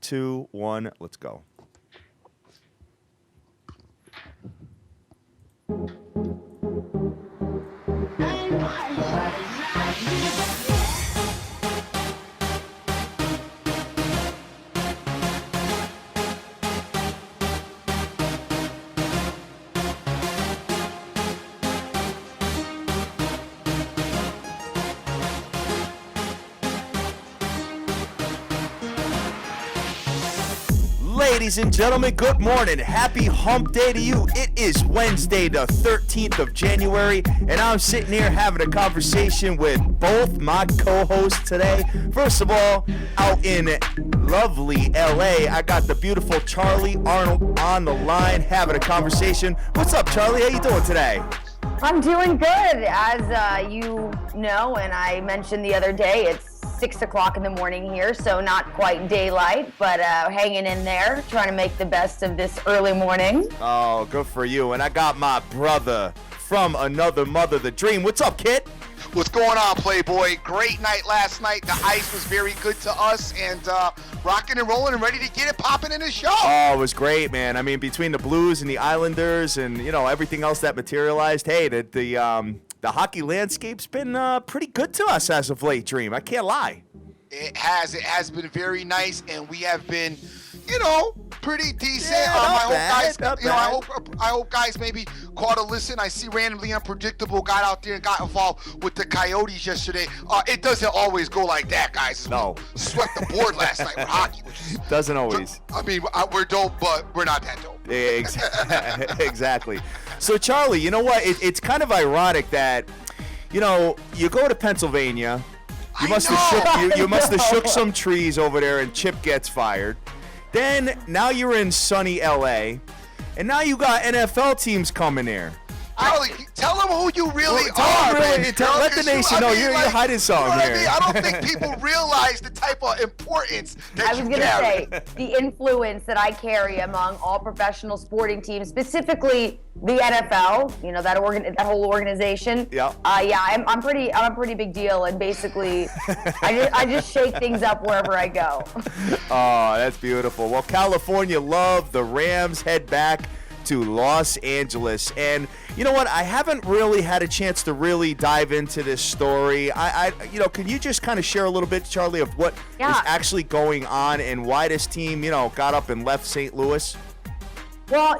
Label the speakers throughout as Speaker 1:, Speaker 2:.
Speaker 1: 2, 1, let's go. Ladies and gentlemen, good morning. Happy hump day to you. It is Wednesday, the 13th of January, and I'm sitting here having a conversation with both my co-hosts today. First of all, out in lovely LA, I got the beautiful Charly Arnold on the line having a conversation. What's up, Charly? How you doing today?
Speaker 2: I'm doing good. As you know, and I mentioned the other day, it's 6 o'clock in the morning here, so not quite daylight, but hanging in there, trying to make the best of this early morning.
Speaker 1: Oh, good for you. And I got my brother from another mother, the Dream. What's up, kid?
Speaker 3: What's going on, Playboy? Great night last night. The ice was very good to us, and rocking and rolling and ready to get it popping in the show.
Speaker 1: Oh, it was great, man. I mean, between the Blues and the Islanders and, you know, everything else that materialized, hey, the hockey landscape's been pretty good to us as of late, Dream. I can't lie.
Speaker 3: It has been very nice, and we have been, you know, pretty decent.
Speaker 1: Yeah,
Speaker 3: I hope guys maybe caught a listen. I see randomly unpredictable got out there and got involved with the Coyotes yesterday. It doesn't always go like that, guys.
Speaker 1: No.
Speaker 3: We swept the board last night with hockey.
Speaker 1: Doesn't always.
Speaker 3: I mean, we're dope, but we're not that dope.
Speaker 1: Exactly. So, Charly, you know what? It's kind of ironic that, you know, you go to Pennsylvania. You must have shook some trees over there, and Chip gets fired. Then now you're in sunny LA, and now you got NFL teams coming there.
Speaker 3: Charly, tell them who you really are, baby.
Speaker 1: Let the nation know you're hiding something here.
Speaker 3: I don't think people realize the type of importance that you carry.
Speaker 2: I was going to say, the influence that I carry among all professional sporting teams, specifically the NFL, you know, that whole organization.
Speaker 1: Yeah.
Speaker 2: I'm a pretty big deal, and basically, I just shake things up wherever I go.
Speaker 1: Oh, that's beautiful. Well, California love the Rams head back to Los Angeles, and you know what? I haven't really had a chance to really dive into this story. Can you just kind of share a little bit, Charly, of what is actually going on and why this team, you know, got up and left St. Louis?
Speaker 2: Well,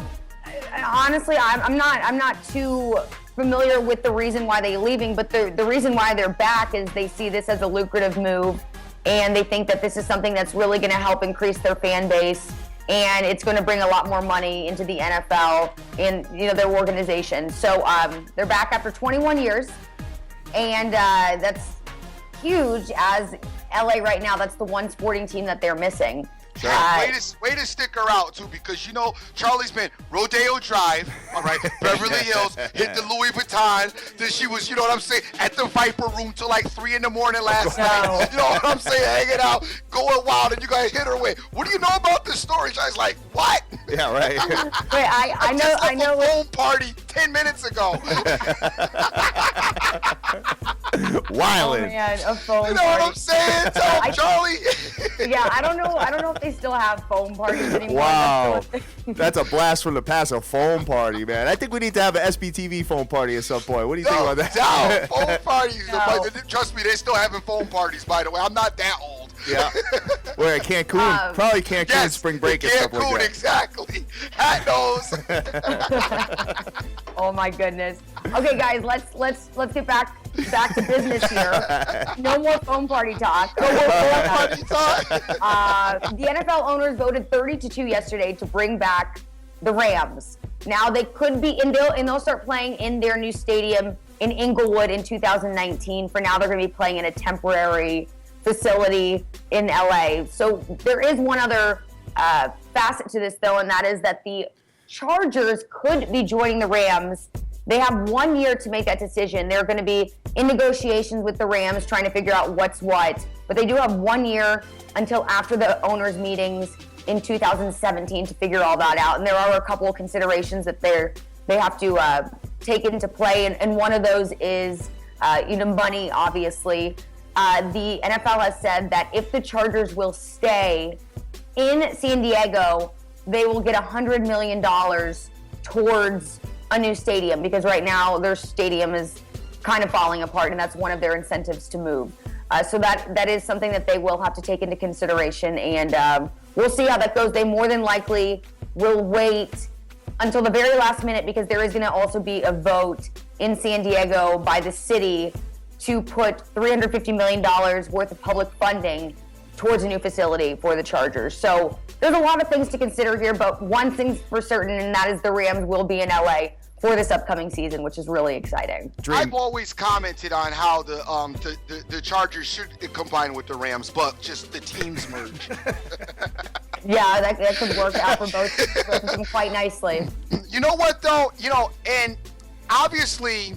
Speaker 2: honestly, I'm not too familiar with the reason why they're leaving, but the reason why they're back is they see this as a lucrative move, and they think that this is something that's really going to help increase their fan base. And it's going to bring a lot more money into the NFL and, you know, their organization. So they're back after 21 years, and that's huge. As LA right now, that's the one sporting team that they're missing.
Speaker 3: Sure. Way to stick her out, too, because, you know, Charly's been Rodeo Drive, all right, Beverly Hills, hit the Louis Vuitton. Then she was, you know what I'm saying, at the Viper Room till like 3 in the morning last night. You know what I'm saying, hanging out, going wild, and you guys hit her away. What do you know about this story? She's like, what?
Speaker 1: Yeah, right.
Speaker 2: Wait, I know.
Speaker 3: A phone party 10 minutes ago.
Speaker 1: Wildin'.
Speaker 2: Oh, man, a phone
Speaker 3: You know
Speaker 2: party.
Speaker 3: what I'm saying? Tell him, Charly.
Speaker 2: Yeah, I don't know if they still have phone parties anymore.
Speaker 1: Wow. That's a blast from the past, a phone party, man. I think we need to have an SBTV phone party at some point. What do you think about that?
Speaker 3: Phone parties.
Speaker 2: No.
Speaker 3: Trust me, they're still having phone parties, by the way. I'm not that old.
Speaker 1: Yeah. We're at Cancun. Probably Cancun
Speaker 3: yes,
Speaker 1: spring break and stuff like
Speaker 3: Cancun,
Speaker 1: that.
Speaker 3: exactly. Hat nose.
Speaker 2: Oh my goodness. Okay, guys, let's get back to business here. No more phone party talk.
Speaker 3: No more phone party talk.
Speaker 2: The NFL owners voted 30-2 yesterday to bring back the Rams. Now they could be and they'll start playing in their new stadium in Inglewood in 2019. For now, they're going to be playing in a temporary facility in LA. So there is one other facet to this, though, and that is that the Chargers could be joining the Rams. They have 1 year to make that decision. They're going to be in negotiations with the Rams, trying to figure out what's what. But they do have 1 year until after the owners' meetings in 2017 to figure all that out. And there are a couple of considerations that they have to take into play. And one of those is, money, obviously. The NFL has said that if the Chargers will stay in San Diego, they will get $100 million towards a new stadium, because right now their stadium is kind of falling apart, and that's one of their incentives to move. So that is something that they will have to take into consideration, and we'll see how that goes. They more than likely will wait until the very last minute, because there is going to also be a vote in San Diego by the city to put $350 million worth of public funding towards a new facility for the Chargers. So there's a lot of things to consider here, but one thing's for certain, and that is the Rams will be in LA for this upcoming season, which is really exciting.
Speaker 3: I've always commented on how the Chargers should combine with the Rams, but just the teams merge.
Speaker 2: Yeah, that could work out for both of them quite nicely.
Speaker 3: You know what, though? And obviously,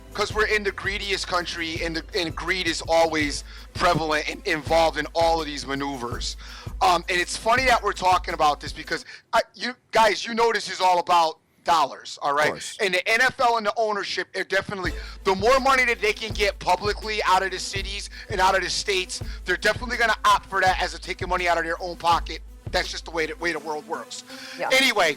Speaker 3: because we're in the greediest country, and greed is always prevalent and involved in all of these maneuvers. And it's funny that we're talking about this, because you know this is all about dollars, all right? And the NFL and the ownership are definitely, the more money that they can get publicly out of the cities and out of the states, they're definitely going to opt for that as a taking money out of their own pocket. That's just the way the world works. Yeah. Anyway,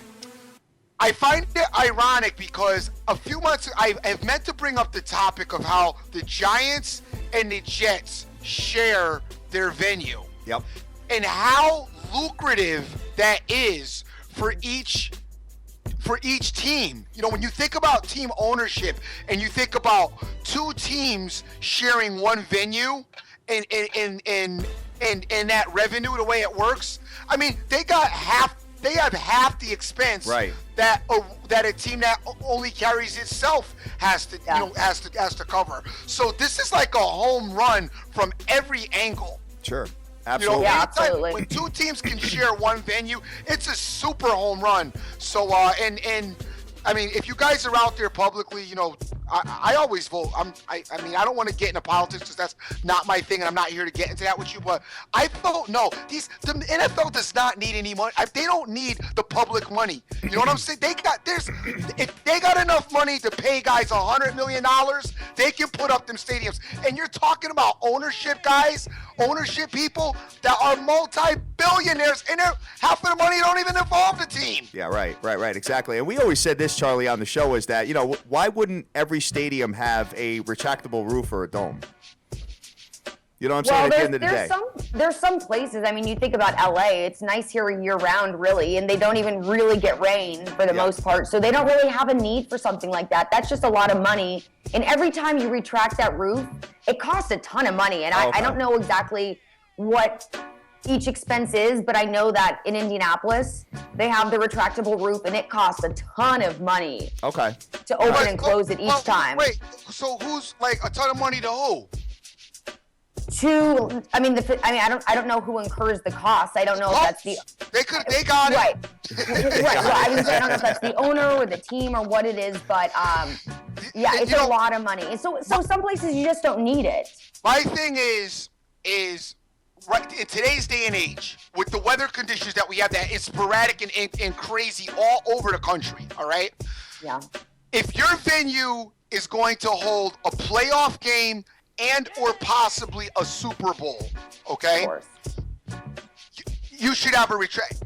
Speaker 3: I find it ironic because a few months I've meant to bring up the topic of how the Giants and the Jets share their venue.
Speaker 1: Yep.
Speaker 3: And how lucrative that is for each team. When you think about team ownership and you think about two teams sharing one venue and that revenue, the way it works, I mean, they have half the expense that a team that only carries itself has to cover. So this is like a home run from every angle.
Speaker 1: Sure. Absolutely.
Speaker 2: Absolutely.
Speaker 3: When two teams can share one venue, it's a super home run. So, and I mean, if you guys are out there publicly, I always vote. I mean, I don't want to get into politics because that's not my thing, and I'm not here to get into that with you. But I vote no. The NFL does not need any money. They don't need the public money. You know what I'm saying? If they got enough money to pay guys $100 million, they can put up them stadiums. And you're talking about ownership guys, ownership people that are multi-billionaires, and half of the money don't even involve the team.
Speaker 1: Yeah, right, exactly. And we always said this, Charlie, on the show, is that why wouldn't every stadium have a retractable roof or a dome? You know what I'm saying? At the end of the day.
Speaker 2: There's some places, I mean, you think about LA, it's nice here year-round, really, and they don't even really get rain for the most part, so they don't really have a need for something like that. That's just a lot of money, and every time you retract that roof, it costs a ton of money, and I don't know exactly what each expense is, but I know that in Indianapolis, they have the retractable roof, and it costs a ton of money to open and close it each time.
Speaker 3: Wait, so who's like a ton of money to who?
Speaker 2: I don't know who incurs the cost. I don't know if that's
Speaker 3: they got it.
Speaker 2: Right. Well, I don't know if that's the owner or the team or what it is, but it's a lot of money. And so some places you just don't need it.
Speaker 3: My thing is right in today's day and age, with the weather conditions that we have, that is sporadic and crazy all over the country, all right?
Speaker 2: Yeah.
Speaker 3: If your venue is going to hold a playoff game and or possibly a Super Bowl, okay?
Speaker 2: Of course.
Speaker 3: You should have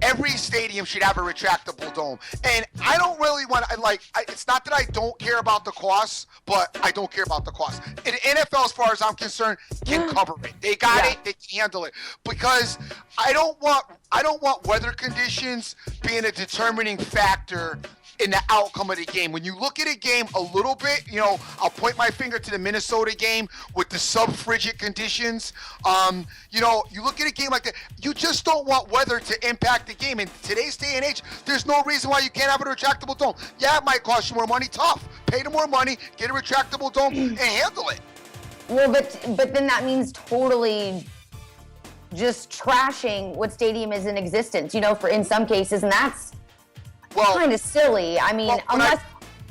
Speaker 3: every stadium should have a retractable dome. And I don't really want to, it's not that I don't care about the costs, but I don't care about the costs. And the NFL, as far as I'm concerned, can cover it. They got it, they can handle it. Because I don't want weather conditions being a determining factor in the outcome of the game. When you look at a game a little bit, I'll point my finger to the Minnesota game with the sub-frigid conditions. You look at a game like that, you just don't want weather to impact the game. In today's day and age, there's no reason why you can't have a retractable dome. Yeah, it might cost you more money. Tough. Pay them more money, get a retractable dome, and handle it.
Speaker 2: Well, but then that means totally just trashing what stadium is in existence, in some cases, and that's kind of silly. I mean,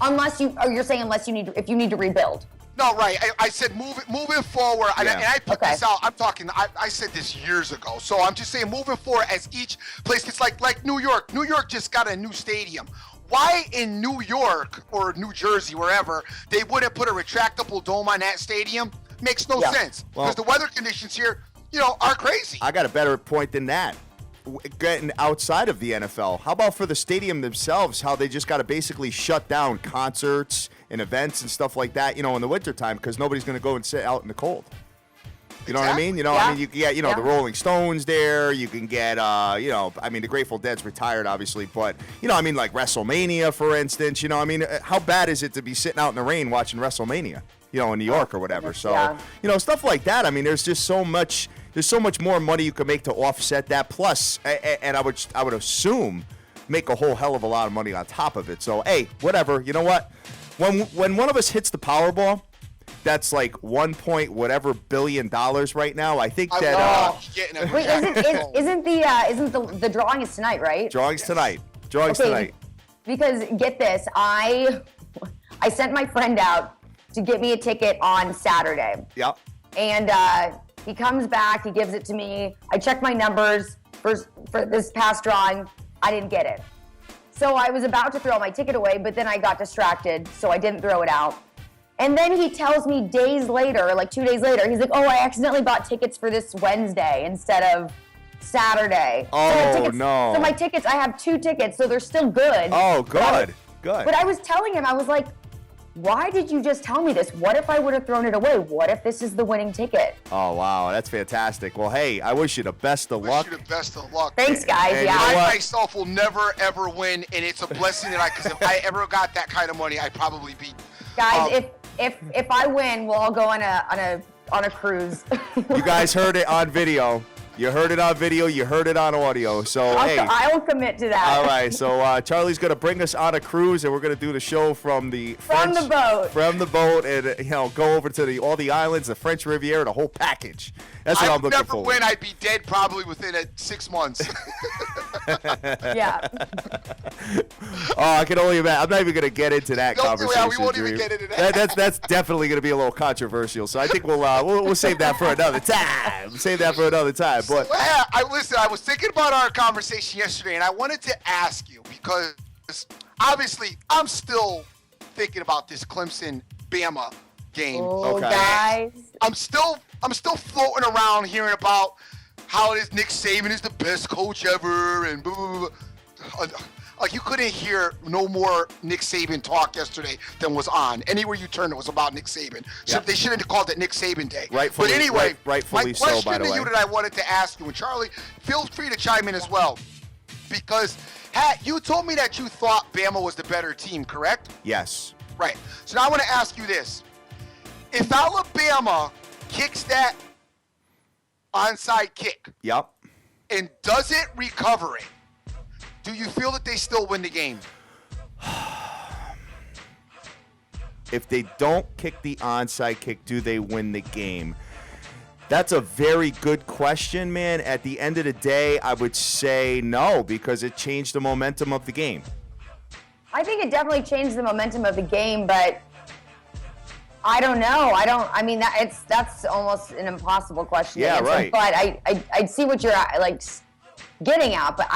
Speaker 2: unless you need to rebuild.
Speaker 3: No, right. I said moving forward, and I put this out. I said this years ago. So I'm just saying, moving forward, as each place, it's like New York. New York just got a new stadium. Why in New York or New Jersey, wherever, they wouldn't put a retractable dome on that stadium? Makes no sense. Because the weather conditions here, are crazy.
Speaker 1: I got a better point than that. getting outside of the NFL? How about for the stadium themselves, how they just got to basically shut down concerts and events and stuff like that, in the wintertime because nobody's going to go and sit out in the cold. You know what I mean? You can get, the Rolling Stones there. You can get, the Grateful Dead's retired, obviously. But, like WrestleMania, for instance. How bad is it to be sitting out in the rain watching WrestleMania, in New York or whatever? So, stuff like that. There's just so much more money you can make to offset that. Plus, and I would assume, make a whole hell of a lot of money on top of it. So, hey, whatever. You know what? When one of us hits the Powerball, that's like $1 billion right now. I think that.
Speaker 2: Wait, isn't the drawing is tonight, right?
Speaker 1: Drawing's tonight. Tonight.
Speaker 2: Because get this, I sent my friend out to get me a ticket on Saturday.
Speaker 1: Yep.
Speaker 2: And he comes back, he gives it to me. I checked my numbers for this past drawing. I didn't get it. So I was about to throw my ticket away, but then I got distracted, so I didn't throw it out. And then he tells me days later, like 2 days later, he's like, oh, I accidentally bought tickets for this Wednesday instead of Saturday.
Speaker 1: Oh, no.
Speaker 2: So my tickets, I have 2 tickets, so they're still good.
Speaker 1: Oh, good. Good.
Speaker 2: But I was telling him, I was like, why did you just tell me this? What if I would have thrown it away? What if this is the winning ticket?
Speaker 1: Oh, wow. That's fantastic. Well, hey, I wish you the best of luck.
Speaker 3: Wish you the best of luck.
Speaker 2: Thanks, guys.
Speaker 1: And
Speaker 2: yeah.
Speaker 3: I myself will never, ever win, and it's a blessing that because if I ever got that kind of money, I'd probably be.
Speaker 2: Guys, if I win, we'll all go on a cruise.
Speaker 1: You guys heard it on video. You heard it on video. You heard it on audio. So,
Speaker 2: I will commit to that.
Speaker 1: All right. So, Charlie's going to bring us on a cruise, and we're going to do the show from the
Speaker 2: boat.
Speaker 1: From the boat, and go over to all the islands, the French Riviera, the whole package. That's what I'm looking for.
Speaker 3: I'd never win. I'd be dead probably within 6 months.
Speaker 2: Yeah.
Speaker 1: Oh, I can only imagine. I'm not even going to get into that conversation.
Speaker 3: Yeah, we won't even get into that.
Speaker 1: That's definitely going to be a little controversial. So I think we'll save that for another time. But
Speaker 3: I was thinking about our conversation yesterday, and I wanted to ask you because obviously I'm still thinking about this Clemson-Bama game.
Speaker 2: Oh,
Speaker 1: okay.
Speaker 2: Guys.
Speaker 3: I'm still floating around hearing about how it is Nick Saban is the best coach ever and blah, blah, blah. Like you couldn't hear no more Nick Saban talk yesterday than was on. Anywhere you turn, it was about Nick Saban. So
Speaker 1: Yep.
Speaker 3: They shouldn't have called it Nick Saban Day.
Speaker 1: Rightfully,
Speaker 3: but anyway,
Speaker 1: rightfully
Speaker 3: my
Speaker 1: so,
Speaker 3: question
Speaker 1: by the
Speaker 3: to
Speaker 1: way.
Speaker 3: you that I wanted to ask you, and Charlie, feel free to chime in as well, because you told me that you thought Bama was the better team, correct?
Speaker 1: Yes.
Speaker 3: Right. So now I want to ask you this. If Alabama kicks that onside kick
Speaker 1: Yep.
Speaker 3: and doesn't recover it, do you feel that they still win the game?
Speaker 1: If they don't kick the onside kick, do they win the game? That's a very good question, man. At the end of the day, I would say no, because it changed the momentum of the game.
Speaker 2: I think it definitely changed the momentum of the game, but I don't know. That's almost an impossible question to answer.
Speaker 1: Right.
Speaker 2: But I see what you're getting at. But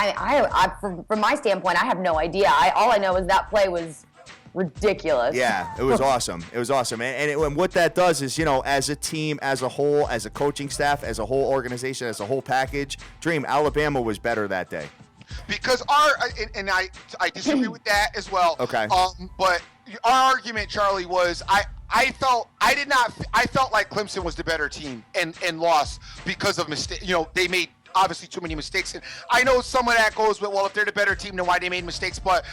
Speaker 2: from my standpoint, I have no idea. All I know is that play was ridiculous.
Speaker 1: Yeah, it was awesome. It was awesome. And what that does is, as a team, as a whole, as a coaching staff, as a whole organization, as a whole package, Alabama was better that day.
Speaker 3: Because I disagree with that as well.
Speaker 1: Okay.
Speaker 3: But our argument, Charlie, was I felt like Clemson was the better team and lost because of mistakes. They made obviously too many mistakes. And I know some of that goes with, well, if they're the better team, then why they made mistakes. But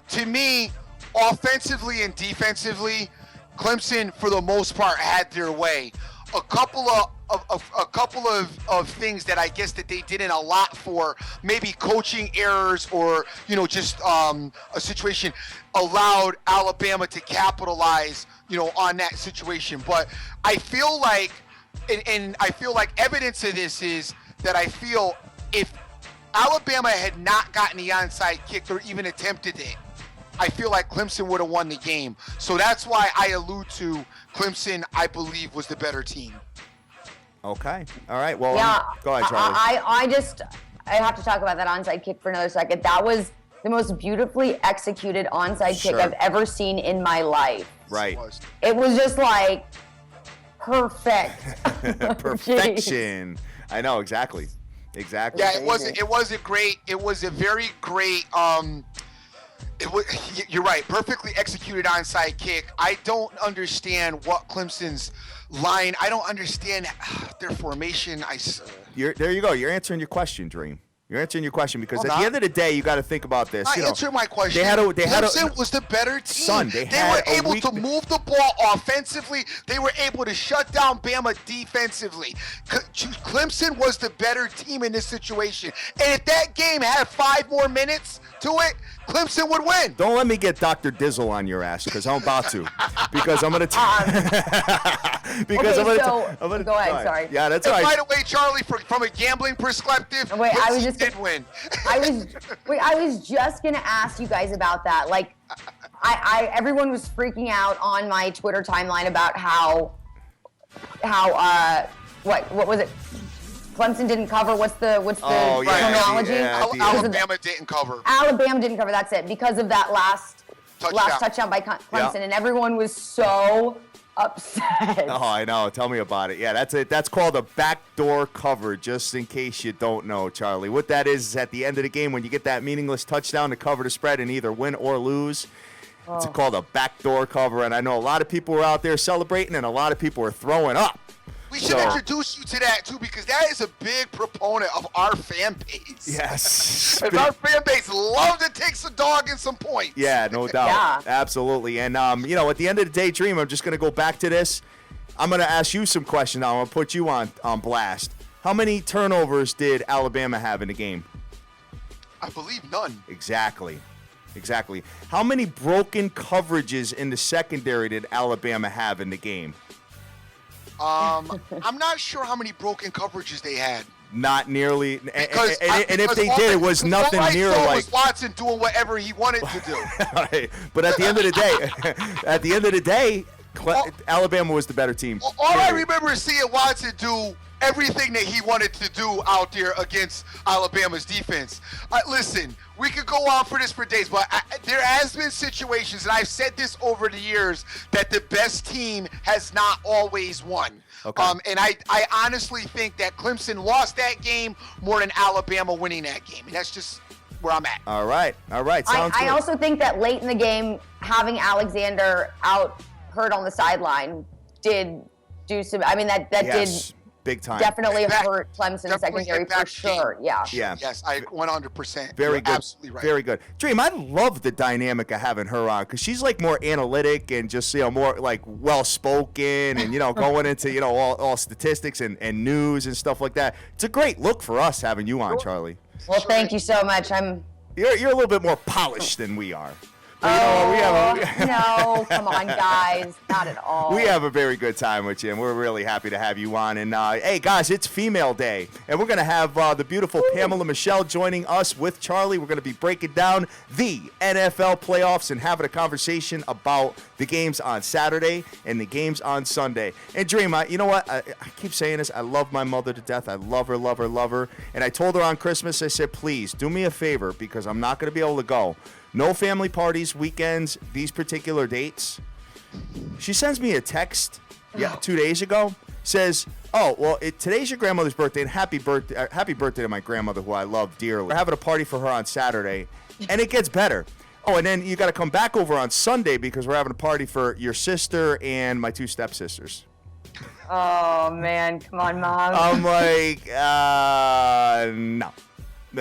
Speaker 3: to me, offensively and defensively, Clemson for the most part had their way. A couple of things that I guess that they didn't allot for, maybe coaching errors or just a situation allowed Alabama to capitalize on that situation. But I feel like, and I feel like evidence of this is that I feel if Alabama had not gotten the onside kick or even attempted it, I feel like Clemson would have won the game. So that's why I allude to Clemson, I believe, was the better team.
Speaker 1: Okay. All right. Well,
Speaker 2: Yeah,
Speaker 1: go ahead, Charlie.
Speaker 2: I have to talk about that onside kick for another second. That was the most beautifully executed onside kick I've ever seen in my life.
Speaker 1: Right.
Speaker 2: It was just perfect.
Speaker 1: Perfection. I know, exactly. Exactly.
Speaker 3: Yeah, it wasn't great. It was a very great. You're right. Perfectly executed onside kick. I don't understand what Clemson's line. I don't understand their formation.
Speaker 1: There you go. You're answering your question, Dream. You're answering your question because at the end of the day, you got to think about this.
Speaker 3: Answer my question. Clemson was the better team. They were able to move the ball offensively. They were able to shut down Bama defensively. Clemson was the better team in this situation. And if that game had 5 more minutes to it, Clemson would win.
Speaker 1: Don't let me get Dr. Dizzle on your ass because I'm about to. Because I'm going to.
Speaker 2: Go ahead. Sorry.
Speaker 1: Yeah, that's right.
Speaker 3: By the way, Charlie, from a gambling perspective, did win.
Speaker 2: I was just gonna ask you guys about that. Like, everyone was freaking out on my Twitter timeline about how what was it? Clemson didn't cover. What's the terminology?
Speaker 3: Alabama didn't cover.
Speaker 2: Alabama didn't cover. That's it, because of that last touchdown by Clemson, and everyone was so upset.
Speaker 1: Oh, I know. Tell me about it. Yeah, that's it. That's called a backdoor cover, just in case you don't know, Charlie. What that is at the end of the game, when you get that meaningless touchdown to cover the spread and either win or lose, it's called a backdoor cover. And I know a lot of people were out there celebrating and a lot of people were throwing up.
Speaker 3: We should introduce you to that, too, because that is a big proponent of our fan base.
Speaker 1: Yes.
Speaker 3: And our fan base loves to take some dog and some points.
Speaker 1: Yeah, no doubt. Yeah. Absolutely. And, at the end of the day, Dream, I'm just going to go back to this. I'm going to ask you some questions now. I'm going to put you on blast. How many turnovers did Alabama have in the game?
Speaker 3: I believe none.
Speaker 1: Exactly. How many broken coverages in the secondary did Alabama have in the game?
Speaker 3: I'm not sure how many broken coverages they had.
Speaker 1: Not nearly, and if they did, it was nothing near like
Speaker 3: was Watson doing whatever he wanted to do.
Speaker 1: Right. But at the end of the day, Alabama was the better team.
Speaker 3: All I remember is seeing Watson do everything that he wanted to do out there against Alabama's defense. Listen, we could go on for this for days, but there has been situations, and I've said this over the years, that the best team has not always won.
Speaker 1: Okay.
Speaker 3: And I honestly think that Clemson lost that game more than Alabama winning that game. And that's just where I'm at.
Speaker 1: All right. Sounds good.
Speaker 2: I also think that late in the game, having Alexander out hurt on the sideline did do some. I mean, that did.
Speaker 1: Big time.
Speaker 2: Definitely hurt Clemson's secondary for sure. Yeah.
Speaker 3: Yes, I 100%.
Speaker 1: Very good.
Speaker 3: Absolutely right.
Speaker 1: Very good. Dream, I love the dynamic of having her on because she's like more analytic and just more like well spoken and going into all statistics and news and stuff like that. It's a great look for us having you on, Charlie.
Speaker 2: Well, thank you so much.
Speaker 1: You're a little bit more polished than we are.
Speaker 2: No, come on, guys. Not at all.
Speaker 1: We have a very good time with you, and we're really happy to have you on. And, hey, guys, it's Female Day, and we're going to have the beautiful Pamela Michelle joining us with Charlie. We're going to be breaking down the NFL playoffs and having a conversation about the games on Saturday and the games on Sunday. And, Dream, you know what? I keep saying this. I love my mother to death. I love her. And I told her on Christmas, I said, please, do me a favor because I'm not going to be able to go. No family parties, weekends, these particular dates. She sends me a text 2 days ago. Says, oh, well, today's your grandmother's birthday, and happy birthday to my grandmother, who I love dearly. We're having a party for her on Saturday, and it gets better. Oh, and then you got to come back over on Sunday because we're having a party for your sister and my 2 stepsisters.
Speaker 2: Oh, man. Come on, Mom.
Speaker 1: I'm like, no.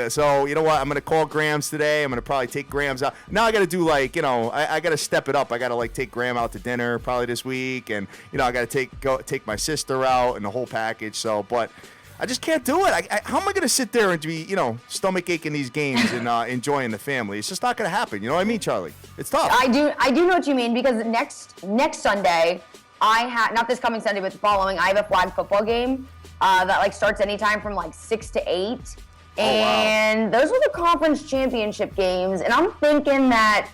Speaker 1: So, you know what? I'm going to call Grams today. I'm going to probably take Grams out. Now I got to do I got to step it up. I got to take Graham out to dinner probably this week. And, I got to take my sister out and the whole package. So, but I just can't do it. How am I going to sit there and be, stomach aching these games and enjoying the family? It's just not going to happen. You know what I mean, Charlie? It's tough.
Speaker 2: I do know what you mean because next Sunday, not this coming Sunday, but the following, I have a flag football game that starts anytime from 6 to 8. And those were the conference championship games, and I'm thinking that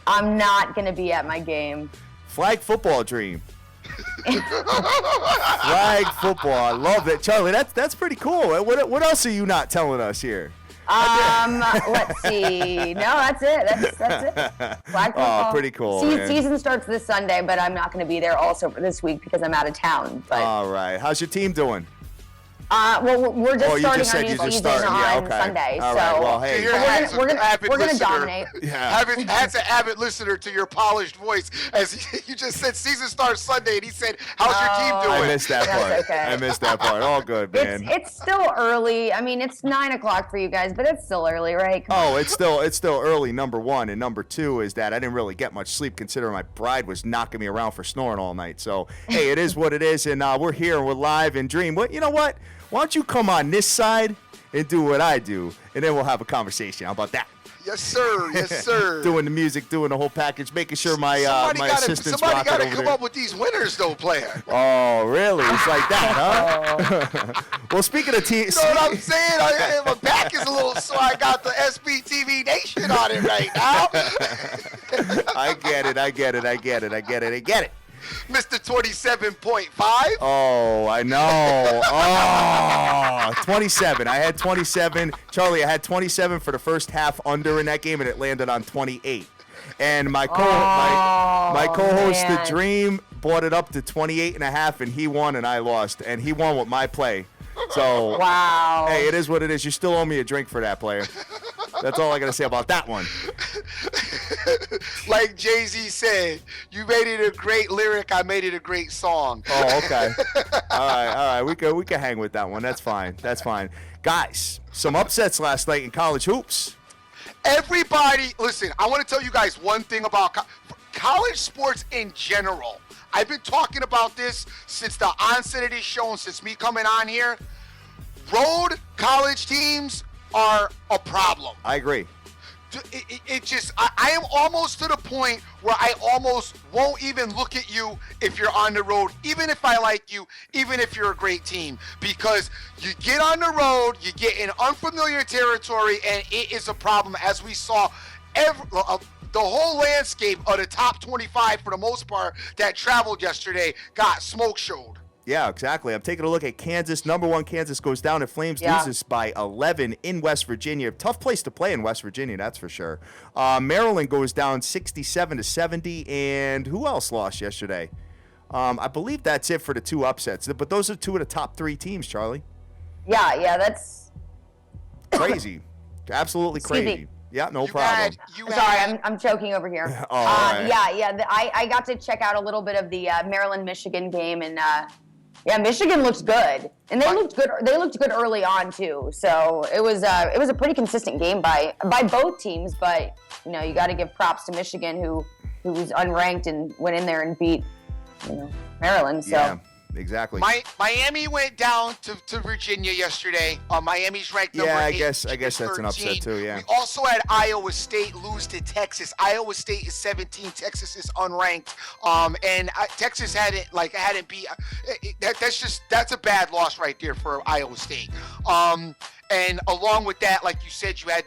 Speaker 2: I'm not going to be at my game.
Speaker 1: Flag football, Dream. Flag football, I love it. Charlie, that's pretty cool. What else are you not telling us here?
Speaker 2: Let's see. No, that's it. That's it. Flag football.
Speaker 1: Oh, pretty cool.
Speaker 2: Season starts this Sunday, but I'm not going to be there also for this week because I'm out of town. But
Speaker 1: all right. How's your team doing?
Speaker 2: Well, we're just starting
Speaker 1: just
Speaker 2: our
Speaker 1: said
Speaker 2: new
Speaker 1: you just
Speaker 2: season
Speaker 1: started.
Speaker 2: on
Speaker 1: Yeah, okay.
Speaker 2: Sunday.
Speaker 1: All
Speaker 2: so
Speaker 1: right, well, hey.
Speaker 2: we're gonna dominate.
Speaker 1: Yeah.
Speaker 3: As an avid listener to your polished voice, as you just said, season starts Sunday, and he said, "How's your team doing?"
Speaker 1: I missed that
Speaker 2: That's
Speaker 1: part.
Speaker 2: okay.
Speaker 1: I missed that part. All good, man.
Speaker 2: It's still early. I mean, it's 9 o'clock for you guys, but it's still early, right? Come on.
Speaker 1: It's still early, number one. And number two is that I didn't really get much sleep considering my bride was knocking me around for snoring all night. So, hey, it is what it is. And we're here and we're live and Dream. You know what? Why don't you come on this side and do what I do, and then we'll have a conversation. How about that?
Speaker 3: Yes, sir. Yes, sir.
Speaker 1: Doing the music, doing the whole package, making sure my assistant's
Speaker 3: somebody got to
Speaker 1: over
Speaker 3: come
Speaker 1: there.
Speaker 3: up with these winners, though, player.
Speaker 1: Oh, really? It's like that, huh? Well, speaking of teams,
Speaker 3: You know what I'm saying? My back is a little sore. I got the SBTV Nation on it right now.
Speaker 1: I get it.
Speaker 3: Mr. 27.5.
Speaker 1: Oh, I know. Oh, 27. I had 27. Charlie, I had 27 for the first half under in that game, and it landed on 28. And my co-host, The
Speaker 2: man.
Speaker 1: Dream, brought it up to 28 and a half, and he won, and I lost. And he won with my play. So,
Speaker 2: Wow.
Speaker 1: hey, it is what it is. You still owe me a drink for that, player. That's all I got to say about that one.
Speaker 3: Like Jay-Z said, you made it a great lyric, I made it a great song.
Speaker 1: Oh, okay. All right. We can hang with that one. That's fine. Guys, some upsets last night in college hoops.
Speaker 3: Everybody, listen, I want to tell you guys one thing about college sports in general. I've been talking about this since the onset of this show and since me coming on here. Road college teams are a problem.
Speaker 1: I agree.
Speaker 3: I am almost to the point where I almost won't even look at you if you're on the road, even if I like you, even if you're a great team, because you get on the road, you get in unfamiliar territory, and it is a problem, as we saw the whole landscape of the top 25 for the most part that traveled yesterday got smoke showed.
Speaker 1: Yeah, exactly. I'm taking a look at Kansas. Number one, Kansas goes down. Flames loses by 11 in West Virginia. Tough place to play in West Virginia, that's for sure. Maryland goes down 67-70. And who else lost yesterday? I believe that's it for the two upsets. But those are two of the top three teams, Charlie.
Speaker 2: Yeah, that's
Speaker 1: crazy. Absolutely crazy.
Speaker 2: Excuse me.
Speaker 1: Yeah, no problem.
Speaker 2: Sorry, I'm choking over here.
Speaker 1: Oh, all right.
Speaker 2: I got to check out a little bit of the Maryland-Michigan game, and Michigan looks good, and they looked good. They looked good early on too. So it was a pretty consistent game by both teams. But you got to give props to Michigan, who was unranked and went in there and beat Maryland. So.
Speaker 1: Yeah. Exactly.
Speaker 3: Miami went down to Virginia yesterday. Miami's ranked number 8.
Speaker 1: I guess that's an upset too, yeah.
Speaker 3: We also had Iowa State lose to Texas. Iowa State is 17. Texas is unranked. And Texas hadn't beat. That's a bad loss right there for Iowa State. And along with that, like you said, you had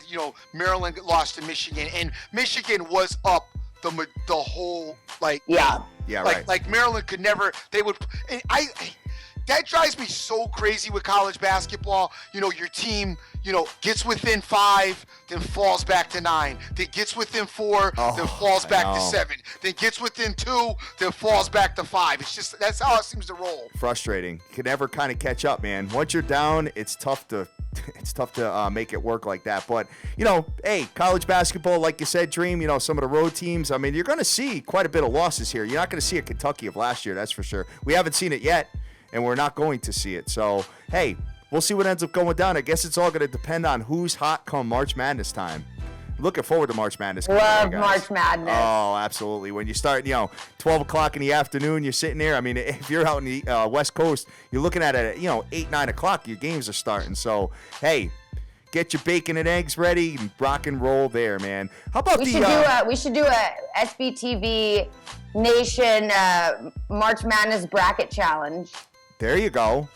Speaker 3: Maryland lost to Michigan, and Michigan was up the whole
Speaker 1: Yeah, right.
Speaker 3: Like Maryland could never. They would. And that drives me so crazy with college basketball. Your team, gets within 5, then falls back to 9. Then gets within 4, then falls back to 7. Then gets within 2, then falls back to 5. It's just that's how it seems to roll. Frustrating.
Speaker 1: You can never kind of catch up, man. Once you're down, it's tough to make it work like that. But, hey, college basketball, like you said, Dream, some of the road teams, I mean, you're going to see quite a bit of losses here. You're not going to see a Kentucky of last year, that's for sure. We haven't seen it yet, and we're not going to see it. So, hey, we'll see what ends up going down. I guess it's all going to depend on who's hot come March Madness time. Looking forward to March Madness.
Speaker 2: Love March Madness.
Speaker 1: Oh, absolutely. When you start, 12 o'clock in the afternoon, you're sitting there. I mean, if you're out in the West Coast, you're looking at it at, 8, 9 o'clock, your games are starting. So, hey, get your bacon and eggs ready and rock and roll there, man. How about
Speaker 2: we should do a SBTV Nation March Madness bracket challenge.
Speaker 1: There you go.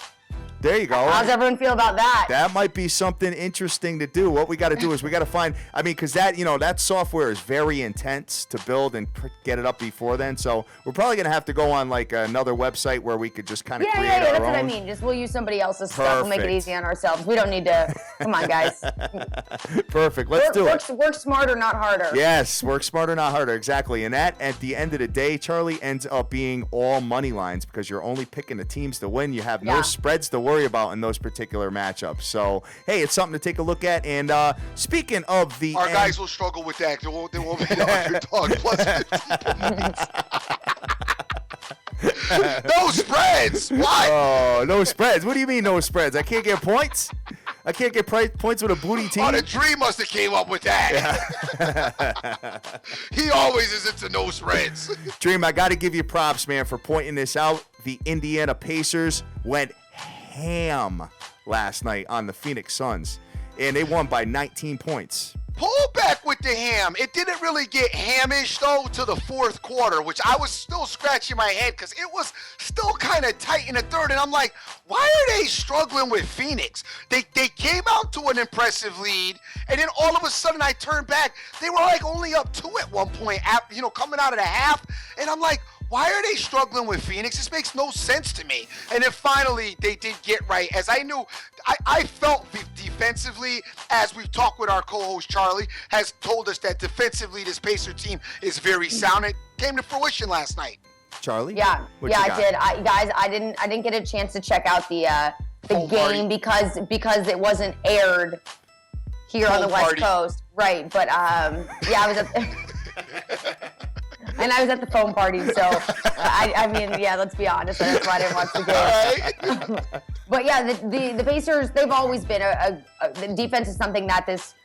Speaker 2: How's everyone feel about that?
Speaker 1: That might be something interesting to do. What we got to do is we got to find, because that software is very intense to build and get it up before then. So we're probably going to have to go on like another website where we could just kind of create our own.
Speaker 2: That's what I mean. Just we'll use somebody else's stuff. We'll make it easy on ourselves. We don't need to. Come on, guys.
Speaker 1: Perfect. Let's do it.
Speaker 2: Work smarter, not harder.
Speaker 1: Yes, work smarter, not harder. Exactly. And that, at the end of the day, Charlie, ends up being all money lines because you're only picking the teams to win. You have no spreads to win. worry about in those particular matchups. So, hey, it's something to take a look at. And speaking of the
Speaker 3: our guys will struggle with that. They won't be the underdog plus 15 points. No spreads. What?
Speaker 1: Oh, no spreads. What do you mean no spreads? I can't get points? I can't get points with a booty team?
Speaker 3: Oh, the Dream must have came up with that. Yeah. He always is into no spreads.
Speaker 1: Dream, I got to give you props, man, for pointing this out. The Indiana Pacers went ham last night on the Phoenix Suns, and they won by 19 points.
Speaker 3: Pull back with the ham. It didn't really get hamish, though, to the fourth quarter, which I was still scratching my head because it was still kind of tight in the third. And I'm like, why are they struggling with Phoenix? They came out to an impressive lead, and then all of a sudden I turned back. They were like only up 2 at one point, coming out of the half. And I'm like, why are they struggling with Phoenix? This makes no sense to me. And then finally, they did get right. As I knew, I felt defensively, as we've talked with our co-host Charly, has told us that defensively this Pacer team is very sound. It came to fruition last night.
Speaker 1: Charly?
Speaker 2: Yeah, I did. I didn't get a chance to check out the game because it wasn't aired here on the West Coast. Right, but I was at and I was at the foam party, so let's be honest, that's why I didn't watch the game. But yeah, the Pacers, they've always been the defense is something that this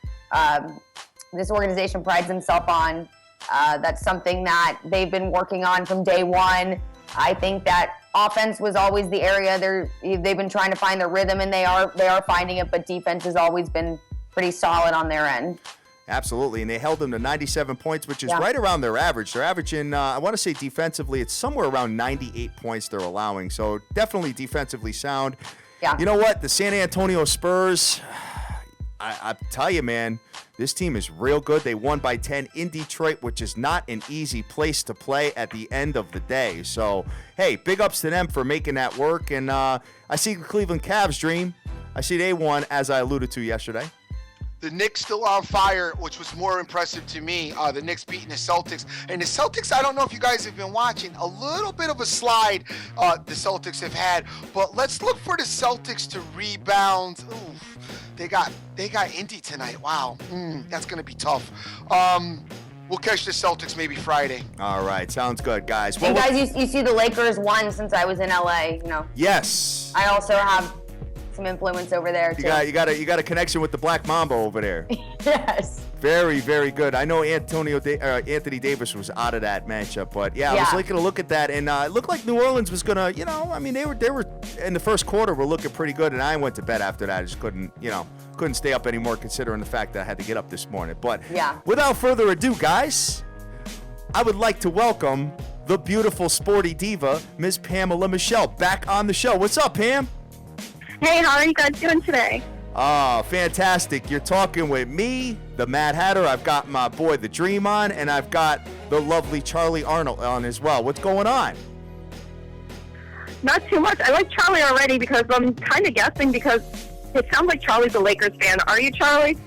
Speaker 2: organization prides themselves on. That's something that they've been working on from day one. I think that offense was always the area they've been trying to find their rhythm, and they are finding it, but defense has always been pretty solid on their end.
Speaker 1: Absolutely, and they held them to 97 points, which is right around their average. They're averaging, I want to say defensively, it's somewhere around 98 points they're allowing, so definitely defensively sound. Yeah. You know what? The San Antonio Spurs, I tell you, man, this team is real good. They won by 10 in Detroit, which is not an easy place to play at the end of the day. So, hey, big ups to them for making that work, and I see the Cleveland Cavs, Dream. I see they won, as I alluded to yesterday.
Speaker 3: The Knicks still on fire, which was more impressive to me. The Knicks beating the Celtics. And the Celtics, I don't know if you guys have been watching, a little bit of a slide the Celtics have had. But let's look for the Celtics to rebound. Oof. They got Indy tonight. Wow. That's going to be tough. We'll catch the Celtics maybe Friday.
Speaker 1: All right. Sounds good, guys.
Speaker 2: Well, guys, you see the Lakers won since I was in LA,
Speaker 1: Yes.
Speaker 2: I also have some influence over there too.
Speaker 1: You got a connection with the Black Mamba over there.
Speaker 2: Yes.
Speaker 1: Very, very good. I know Anthony Davis was out of that matchup, but I was taking a look at that, and it looked like New Orleans was gonna, they were in the first quarter were looking pretty good, and I went to bed after that. I just couldn't stay up anymore, considering the fact that I had to get up this morning. But without further ado, guys, I would like to welcome the beautiful sporty diva, Ms. Pamela Michelle, back on the show. What's up, Pam?
Speaker 4: Hey, how are you guys doing today?
Speaker 1: Oh, fantastic. You're talking with me, the Mad Hatter. I've got my boy, the Dream, on, and I've got the lovely Charly Arnold on as well. What's going on?
Speaker 4: Not too much. I like Charly already because I'm kind of guessing because it sounds like Charly's a Lakers fan. Are you, Charly?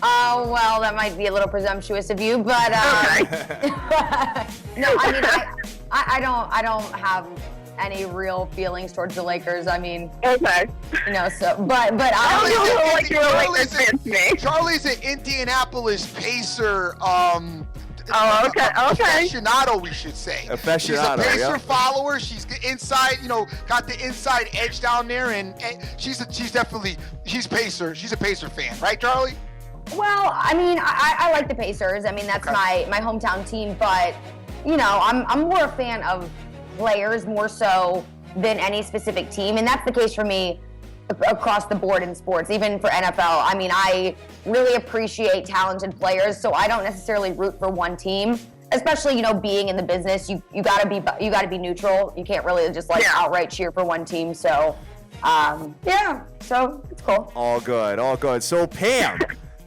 Speaker 2: Oh, well, that might be a little presumptuous of you, but
Speaker 4: okay.
Speaker 2: No, I mean, I don't have any real feelings towards the Lakers. I mean,
Speaker 4: okay.
Speaker 2: But
Speaker 4: I don't know like you're a Lakers fan to me.
Speaker 3: Charly's an Indianapolis Pacer.
Speaker 4: Okay.
Speaker 3: Aficionado, we should say.
Speaker 1: Aficionado,
Speaker 3: she's a Pacer follower. She's inside, got the inside edge down there, and she's Pacer. She's a Pacer fan, right, Charly?
Speaker 2: Well, I mean, I like the Pacers. I mean, that's my hometown team, but I'm more a fan of players more so than any specific team, and that's the case for me across the board in sports, even for NFL. I mean, I really appreciate talented players, so I don't necessarily root for one team. Especially, being in the business, you gotta be neutral. You can't really just outright cheer for one team. So, so it's cool.
Speaker 1: All good. So Pam,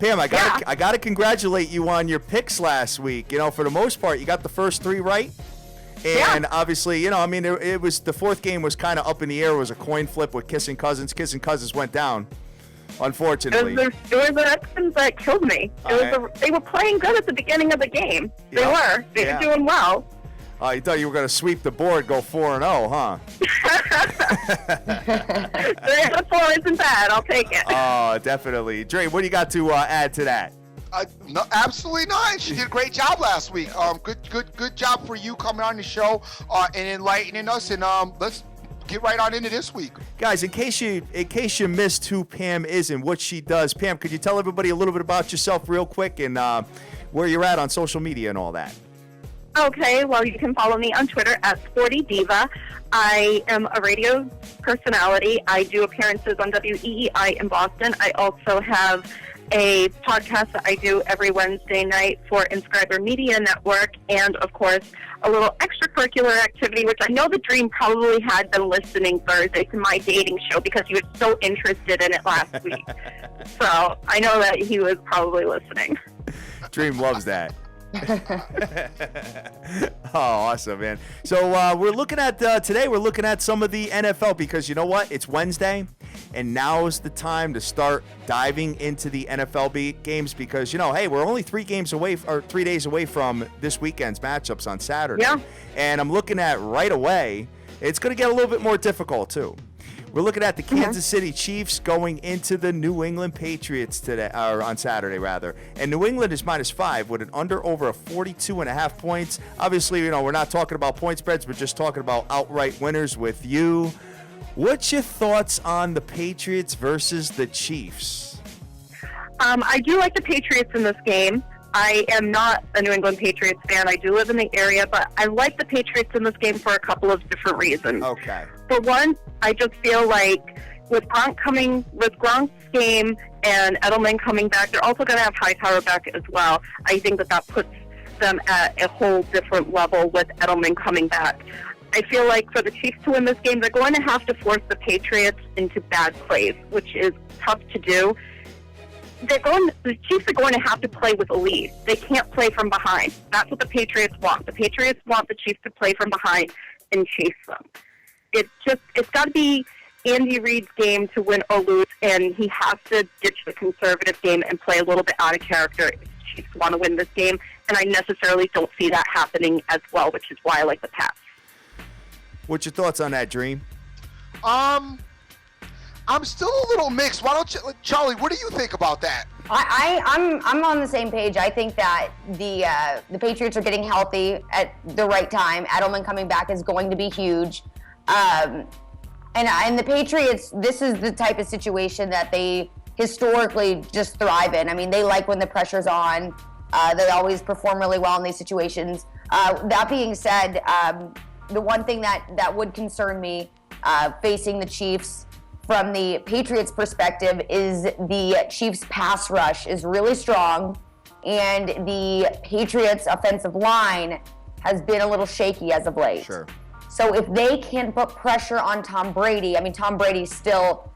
Speaker 1: I gotta congratulate you on your picks last week. For the most part, you got the first 3 right. And obviously, it was the fourth game was kind of up in the air. It was a coin flip with Kissing Cousins. Kissing Cousins went down, unfortunately.
Speaker 4: It was the Redskins that killed me. They were playing good at the beginning of the game. They were doing well.
Speaker 1: Oh, you thought you were going to sweep the board, go 4-0, huh?
Speaker 4: 3-4 isn't bad. I'll take it.
Speaker 1: Oh, definitely. Dre, what do you got to add to that?
Speaker 3: No, absolutely not. She did a great job last week. Good job for you coming on the show and enlightening us. And let's get right on into this week.
Speaker 1: Guys, in case you missed who Pam is and what she does, Pam, could you tell everybody a little bit about yourself real quick and where you're at on social media and all that?
Speaker 4: Okay, well, you can follow me on Twitter at SportyDiva. I am a radio personality. I do appearances on WEEI in Boston. I also have a podcast that I do every Wednesday night for Inscriber Media Network, and, of course, a little extracurricular activity, which I know the Dream probably had been listening Thursday to my dating show because he was so interested in it last week. So I know that he was probably listening.
Speaker 1: Dream loves that. Oh, awesome, man. So we're looking at today we're looking at some of the NFL because you know what? It's Wednesday, and now's the time to start diving into the NFL games because, you know, hey, we're only 3 days away from this weekend's matchups on Saturday.
Speaker 4: Yeah.
Speaker 1: And I'm looking at right away, it's going to get a little bit more difficult, too. We're looking at the Kansas City Chiefs going into the New England Patriots today, or on Saturday, rather. And New England is -5 with an under over 42.5 points. Obviously, you know, we're not talking about point spreads. We're just talking about outright winners with you. What's your thoughts on the Patriots versus the Chiefs?
Speaker 4: I do like the Patriots in this game. I am not a New England Patriots fan. I do live in the area, but I like the Patriots in this game for a couple of different reasons.
Speaker 1: Okay.
Speaker 4: For one, I just feel like with Gronk's game and Edelman coming back, they're also going to have Hightower back as well. I think that puts them at a whole different level with Edelman coming back. I feel like for the Chiefs to win this game, they're going to have to force the Patriots into bad plays, which is tough to do. The Chiefs are going to have to play with a lead. They can't play from behind. That's what the Patriots want. The Patriots want the Chiefs to play from behind and chase them. It's got to be Andy Reid's game to win or lose, and he has to ditch the conservative game and play a little bit out of character if the Chiefs want to win this game. And I necessarily don't see that happening as well, which is why I like the Pats.
Speaker 1: What's your thoughts on that, Dream?
Speaker 3: I'm still a little mixed. Why don't you, Charly? What do you think about that?
Speaker 2: I'm on the same page. I think that the Patriots are getting healthy at the right time. Edelman coming back is going to be huge. And the Patriots, this is the type of situation that they historically just thrive in. I mean, they like when the pressure's on. They always perform really well in these situations. That being said, the one thing that would concern me facing the Chiefs from the Patriots' perspective is the Chiefs' pass rush is really strong, and the Patriots' offensive line has been a little shaky as of late.
Speaker 1: Sure.
Speaker 2: So if they can put pressure on Tom Brady, I mean, Tom Brady's still,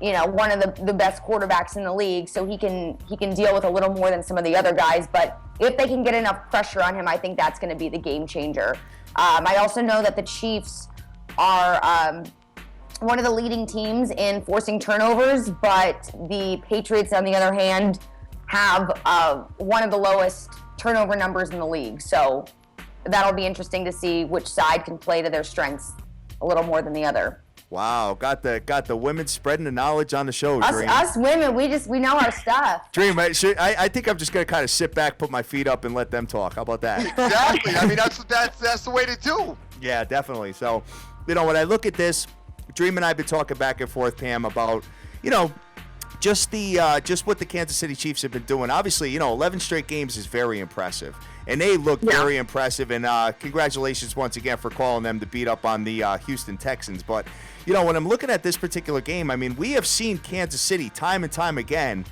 Speaker 2: you know, one of the best quarterbacks in the league, so he can deal with a little more than some of the other guys. But if they can get enough pressure on him, I think that's going to be the game changer. I also know that the Chiefs are one of the leading teams in forcing turnovers, but the Patriots, on the other hand, have one of the lowest turnover numbers in the league. So that'll be interesting to see which side can play to their strengths a little more than the other.
Speaker 1: Wow, got the women spreading the knowledge on the show, Dream.
Speaker 2: Us women, we know our stuff.
Speaker 1: Dream, I think I'm just gonna kind of sit back, put my feet up, and let them talk. How about that?
Speaker 3: Exactly. I mean, that's the way to do.
Speaker 1: Yeah, definitely. So, you know, when I look at this, Dream and I have been talking back and forth, Pam, about, you know, just what the Kansas City Chiefs have been doing. Obviously, you know, 11 straight games is very impressive, and they look very impressive. And congratulations once again for calling them to beat up on the Houston Texans. But, you know, when I'm looking at this particular game, I mean, we have seen Kansas City time and time again,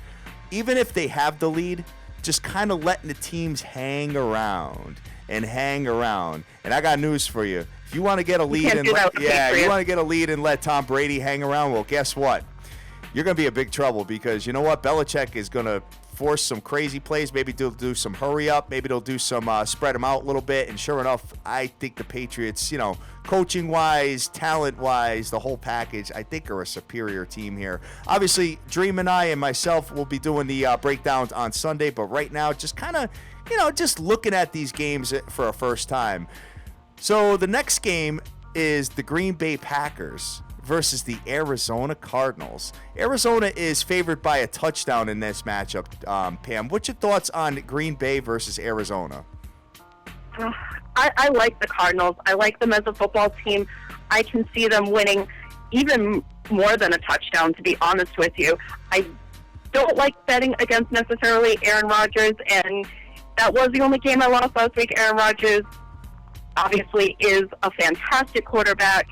Speaker 1: even if they have the lead, just kind of letting the teams hang around. And I got news for you. If you want to get a lead and let Tom Brady hang around, well, guess what? You're going to be in big trouble because you know what? Belichick is going to force some crazy plays. Maybe they'll do some hurry up. Maybe they'll do some spread them out a little bit. And sure enough, I think the Patriots, you know, coaching-wise, talent-wise, the whole package, I think are a superior team here. Obviously, Dream and I and myself will be doing the breakdowns on Sunday. But right now, just kind of, you know, just looking at these games for a first time. So the next game is the Green Bay Packers versus the Arizona Cardinals. Arizona is favored by a touchdown in this matchup. Pam, what's your thoughts on Green Bay versus Arizona?
Speaker 4: I like the Cardinals. I like them as a football team. I can see them winning even more than a touchdown, to be honest with you. I don't like betting against necessarily Aaron Rodgers, and that was the only game I lost last week. Aaron Rodgers obviously is a fantastic quarterback.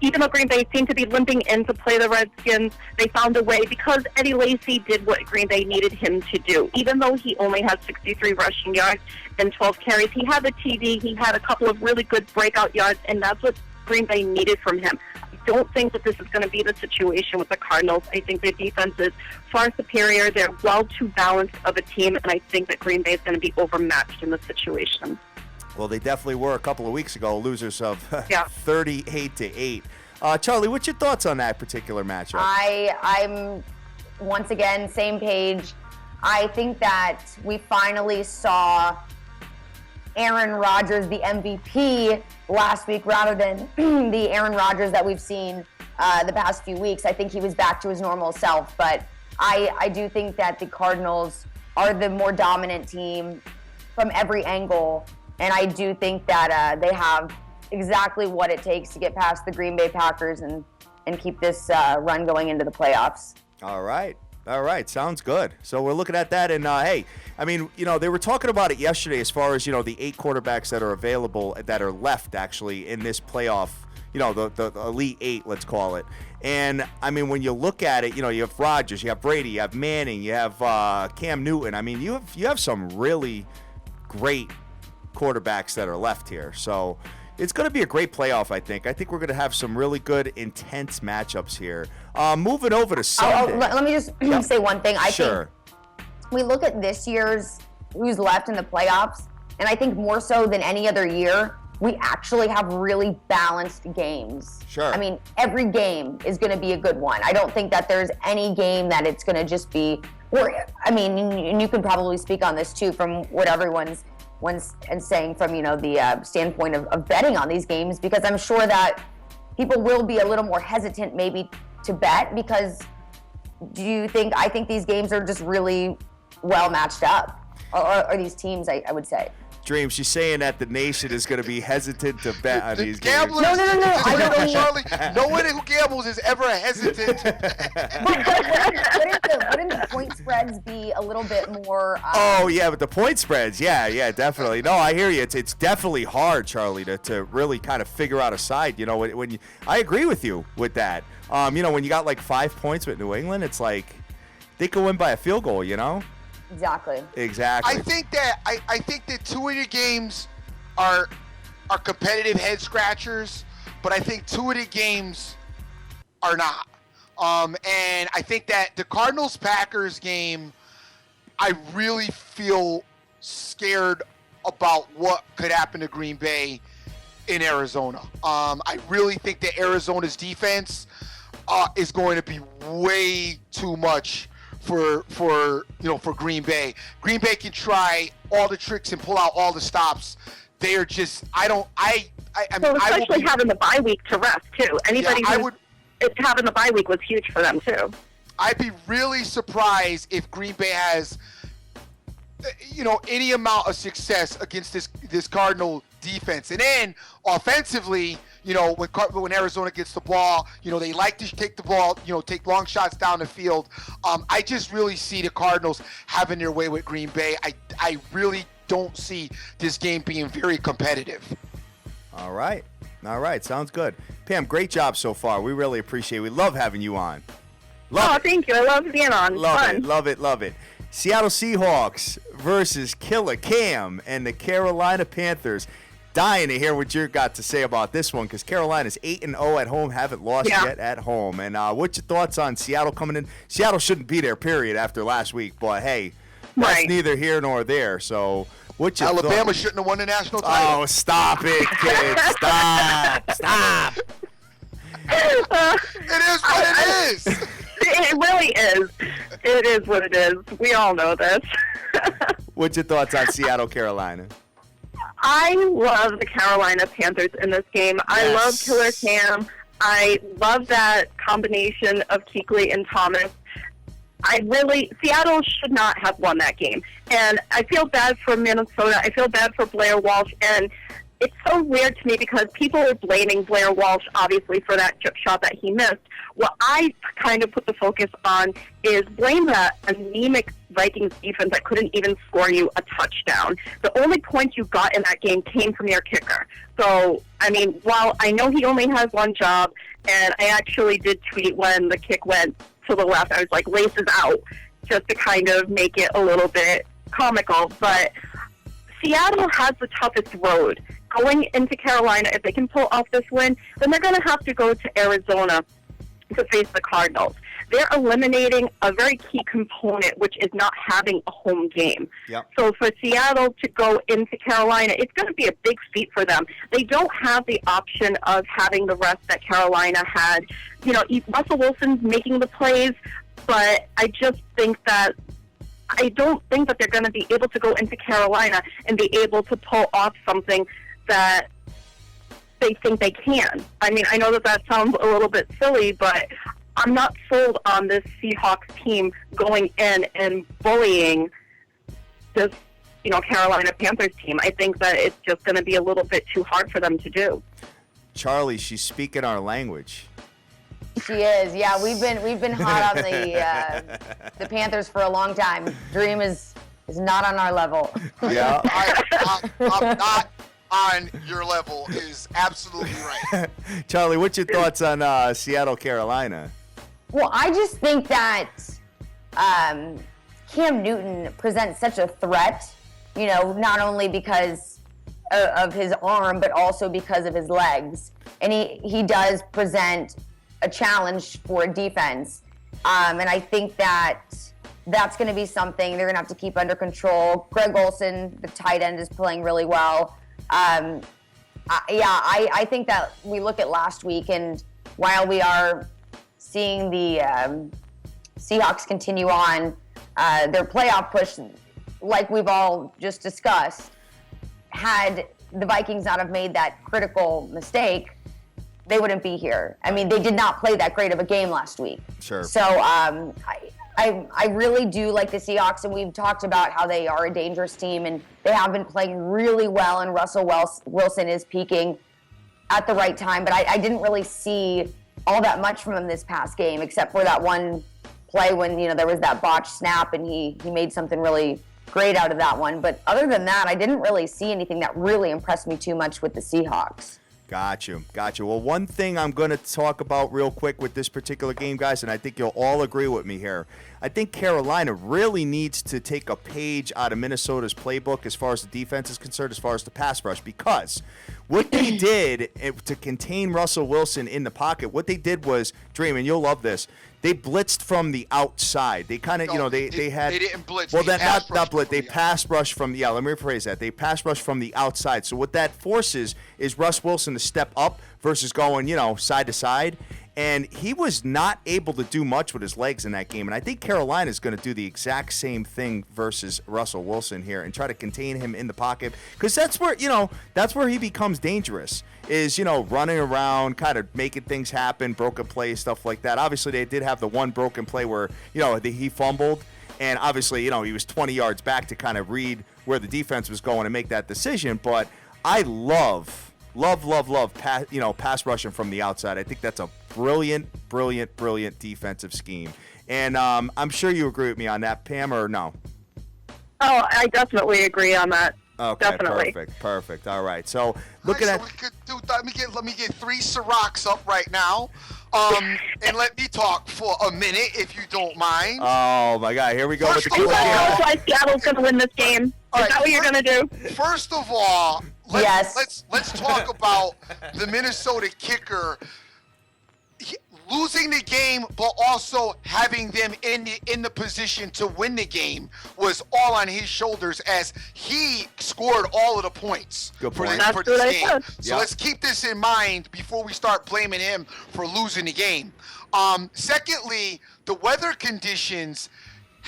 Speaker 4: Even though Green Bay seemed to be limping in to play the Redskins, they found a way because Eddie Lacy did what Green Bay needed him to do. Even though he only had 63 rushing yards and 12 carries, he had the TD, he had a couple of really good breakout yards, and that's what Green Bay needed from him. I don't think that this is going to be the situation with the Cardinals. I think their defense is far superior. They're well too balanced of a team, and I think that Green Bay is going to be overmatched in this situation.
Speaker 1: Well, they definitely were a couple of weeks ago, losers of 38-8. Charly, what's your thoughts on that particular matchup?
Speaker 2: I'm once again same page. I think that we finally saw Aaron Rodgers, the MVP, last week rather than the Aaron Rodgers that we've seen the past few weeks. I think he was back to his normal self, but I do think that the Cardinals are the more dominant team from every angle. And I do think that they have exactly what it takes to get past the Green Bay Packers and keep this run going into the playoffs.
Speaker 1: All right. Sounds good. So we're looking at that. And, hey, I mean, they were talking about it yesterday as far as, the 8 quarterbacks that are available, that are left, actually, in this playoff, the Elite 8, let's call it. And, I mean, when you look at it, you have Rodgers, you have Brady, you have Manning, you have Cam Newton. I mean, you have some really great quarterbacks that are left here. So it's going to be a great playoff, I think. I think we're going to have some really good, intense matchups here. Moving over to Sunday.
Speaker 2: Let me just say one thing. I
Speaker 1: think
Speaker 2: we look at this year's who's left in the playoffs, and I think more so than any other year, we actually have really balanced games.
Speaker 1: Sure.
Speaker 2: I mean, every game is going to be a good one. I don't think that there's any game that it's going to just be, and you could probably speak on this too from what everyone's saying from, the standpoint of betting on these games, because I'm sure that people will be a little more hesitant maybe to bet because I think these games are just really well matched up, or these teams, I would say.
Speaker 1: Dream, she's saying that the nation is going to be hesitant to bet on these
Speaker 3: games.
Speaker 1: No.
Speaker 3: I don't know, Charly. No one who gambles is ever hesitant.
Speaker 2: Wouldn't the point spreads be a little bit more?
Speaker 1: But the point spreads, yeah, definitely. No, I hear you. It's definitely hard, Charly, to really kind of figure out a side. I agree with you with that. When you got like 5 points with New England, it's like they could win by a field goal.
Speaker 2: Exactly.
Speaker 3: I think that 2 of the games are competitive head scratchers, but I think 2 of the games are not. And I think that the Cardinals-Packers game, I really feel scared about what could happen to Green Bay in Arizona. I really think that Arizona's defense is going to be way too much for Green Bay. Green Bay can try all the tricks and pull out all the stops. They are just
Speaker 4: especially having the bye week to rest too. Anybody having the bye week was huge for them too.
Speaker 3: I'd be really surprised if Green Bay has any amount of success against this Cardinal defense. And then offensively, when Arizona gets the ball, they like to take the ball, take long shots down the field. I just really see the Cardinals having their way with Green Bay. I really don't see this game being very competitive.
Speaker 1: All right. Sounds good. Pam, great job so far. We really appreciate it. We love having you on.
Speaker 4: Thank you. I love being on.
Speaker 1: Love it. Seattle Seahawks versus Killer Cam and the Carolina Panthers. Dying to hear what you got to say about this one, because Carolina's 8-0 at home, haven't lost yet at home. And what's your thoughts on Seattle coming in? Seattle shouldn't be there, period, after last week. But, hey, that's neither here nor there. So what's your
Speaker 3: Alabama shouldn't have won the national title.
Speaker 1: Oh, stop it, kid. Stop.
Speaker 3: It is what it is.
Speaker 4: It really is. It is what it is. We all know this.
Speaker 1: What's your thoughts on Seattle, Carolina?
Speaker 4: I love the Carolina Panthers in this game. I love Killer Cam. I love that combination of Kuechly and Thomas. Seattle should not have won that game. And I feel bad for Minnesota. I feel bad for Blair Walsh. And it's so weird to me because people are blaming Blair Walsh, obviously, for that chip shot that he missed. What I kind of put the focus on is blame that anemic Vikings defense that couldn't even score you a touchdown. The only points you got in that game came from your kicker. So, I mean, while I know he only has one job, and I actually did tweet when the kick went to the left, I was like, laces out, just to kind of make it a little bit comical. But Seattle has the toughest road. Going into Carolina, if they can pull off this win, then they're going to have to go to Arizona to face the Cardinals. They're eliminating a very key component, which is not having a home game.
Speaker 1: Yep.
Speaker 4: So for Seattle to go into Carolina, it's going to be a big feat for them. They don't have the option of having the rest that Carolina had. You know, Russell Wilson's making the plays, but I just think that I don't think that they're going to be able to go into Carolina and be able to pull off something that they think they can. I mean, I know that sounds a little bit silly, but I'm not sold on this Seahawks team going in and bullying this, Carolina Panthers team. I think that it's just going to be a little bit too hard for them to do.
Speaker 1: Charly, she's speaking our language.
Speaker 2: She is. Yeah, we've been hot on the Panthers for a long time. Dream is not on our level.
Speaker 1: Yeah.
Speaker 3: I'm not on your level is absolutely right.
Speaker 1: Charly, what's your thoughts on Seattle, Carolina?
Speaker 2: Well, I just think that Cam Newton presents such a threat, not only because of his arm, but also because of his legs. And he does present a challenge for defense. And I think that's going to be something they're going to have to keep under control. Greg Olsen, the tight end, is playing really well. I think that we look at last week, and while we are seeing the Seahawks continue on their playoff push, like we've all just discussed, had the Vikings not have made that critical mistake, they wouldn't be here. I mean, they did not play that great of a game last week.
Speaker 1: Sure.
Speaker 2: So I really do like the Seahawks, and we've talked about how they are a dangerous team, and they have been playing really well, and Russell Wilson is peaking at the right time. But I didn't really see all that much from him this past game, except for that one play when, there was that botched snap, and he made something really great out of that one. But other than that, I didn't really see anything that really impressed me too much with the Seahawks.
Speaker 1: Got you. Well, one thing I'm going to talk about real quick with this particular game, guys, and I think you'll all agree with me here. I think Carolina really needs to take a page out of Minnesota's playbook as far as the defense is concerned, as far as the pass rush, because what they did to contain Russell Wilson in the pocket, what they did was, Dream, and you'll love this, they blitzed from the outside. They kind of, they
Speaker 3: didn't blitz.
Speaker 1: Well, then not blitz. They pass rush from the, let me rephrase that. They pass rush from the outside. So what that forces is Russ Wilson to step up versus going, side to side. And he was not able to do much with his legs in that game. And I think Carolina is going to do the exact same thing versus Russell Wilson here and try to contain him in the pocket. Because that's where he becomes dangerous, is, running around, kind of making things happen, broken plays, stuff like that. Obviously, they did have the one broken play where, he fumbled. And obviously, he was 20 yards back to kind of read where the defense was going and make that decision. But I love pass rushing from the outside. I think that's a brilliant defensive scheme. And I'm sure you agree with me on that, Pam, or no?
Speaker 4: Oh, I definitely agree on that.
Speaker 1: Okay,
Speaker 4: definitely.
Speaker 1: Perfect. All right. So
Speaker 3: Let me get 3 Cirocs up right now. And let me talk for a minute, if you don't mind.
Speaker 1: Oh my God! Here we go with the
Speaker 4: Are you
Speaker 1: cool
Speaker 4: going to tell us why Seattle's going to win this game? Is that what you're going to do?
Speaker 3: First of all, let's talk about the Minnesota kicker losing the game, but also having them in the position to win the game was all on his shoulders, as he scored all of the points for this game. So let's keep this in mind before we start blaming him for losing the game. Secondly, the weather conditions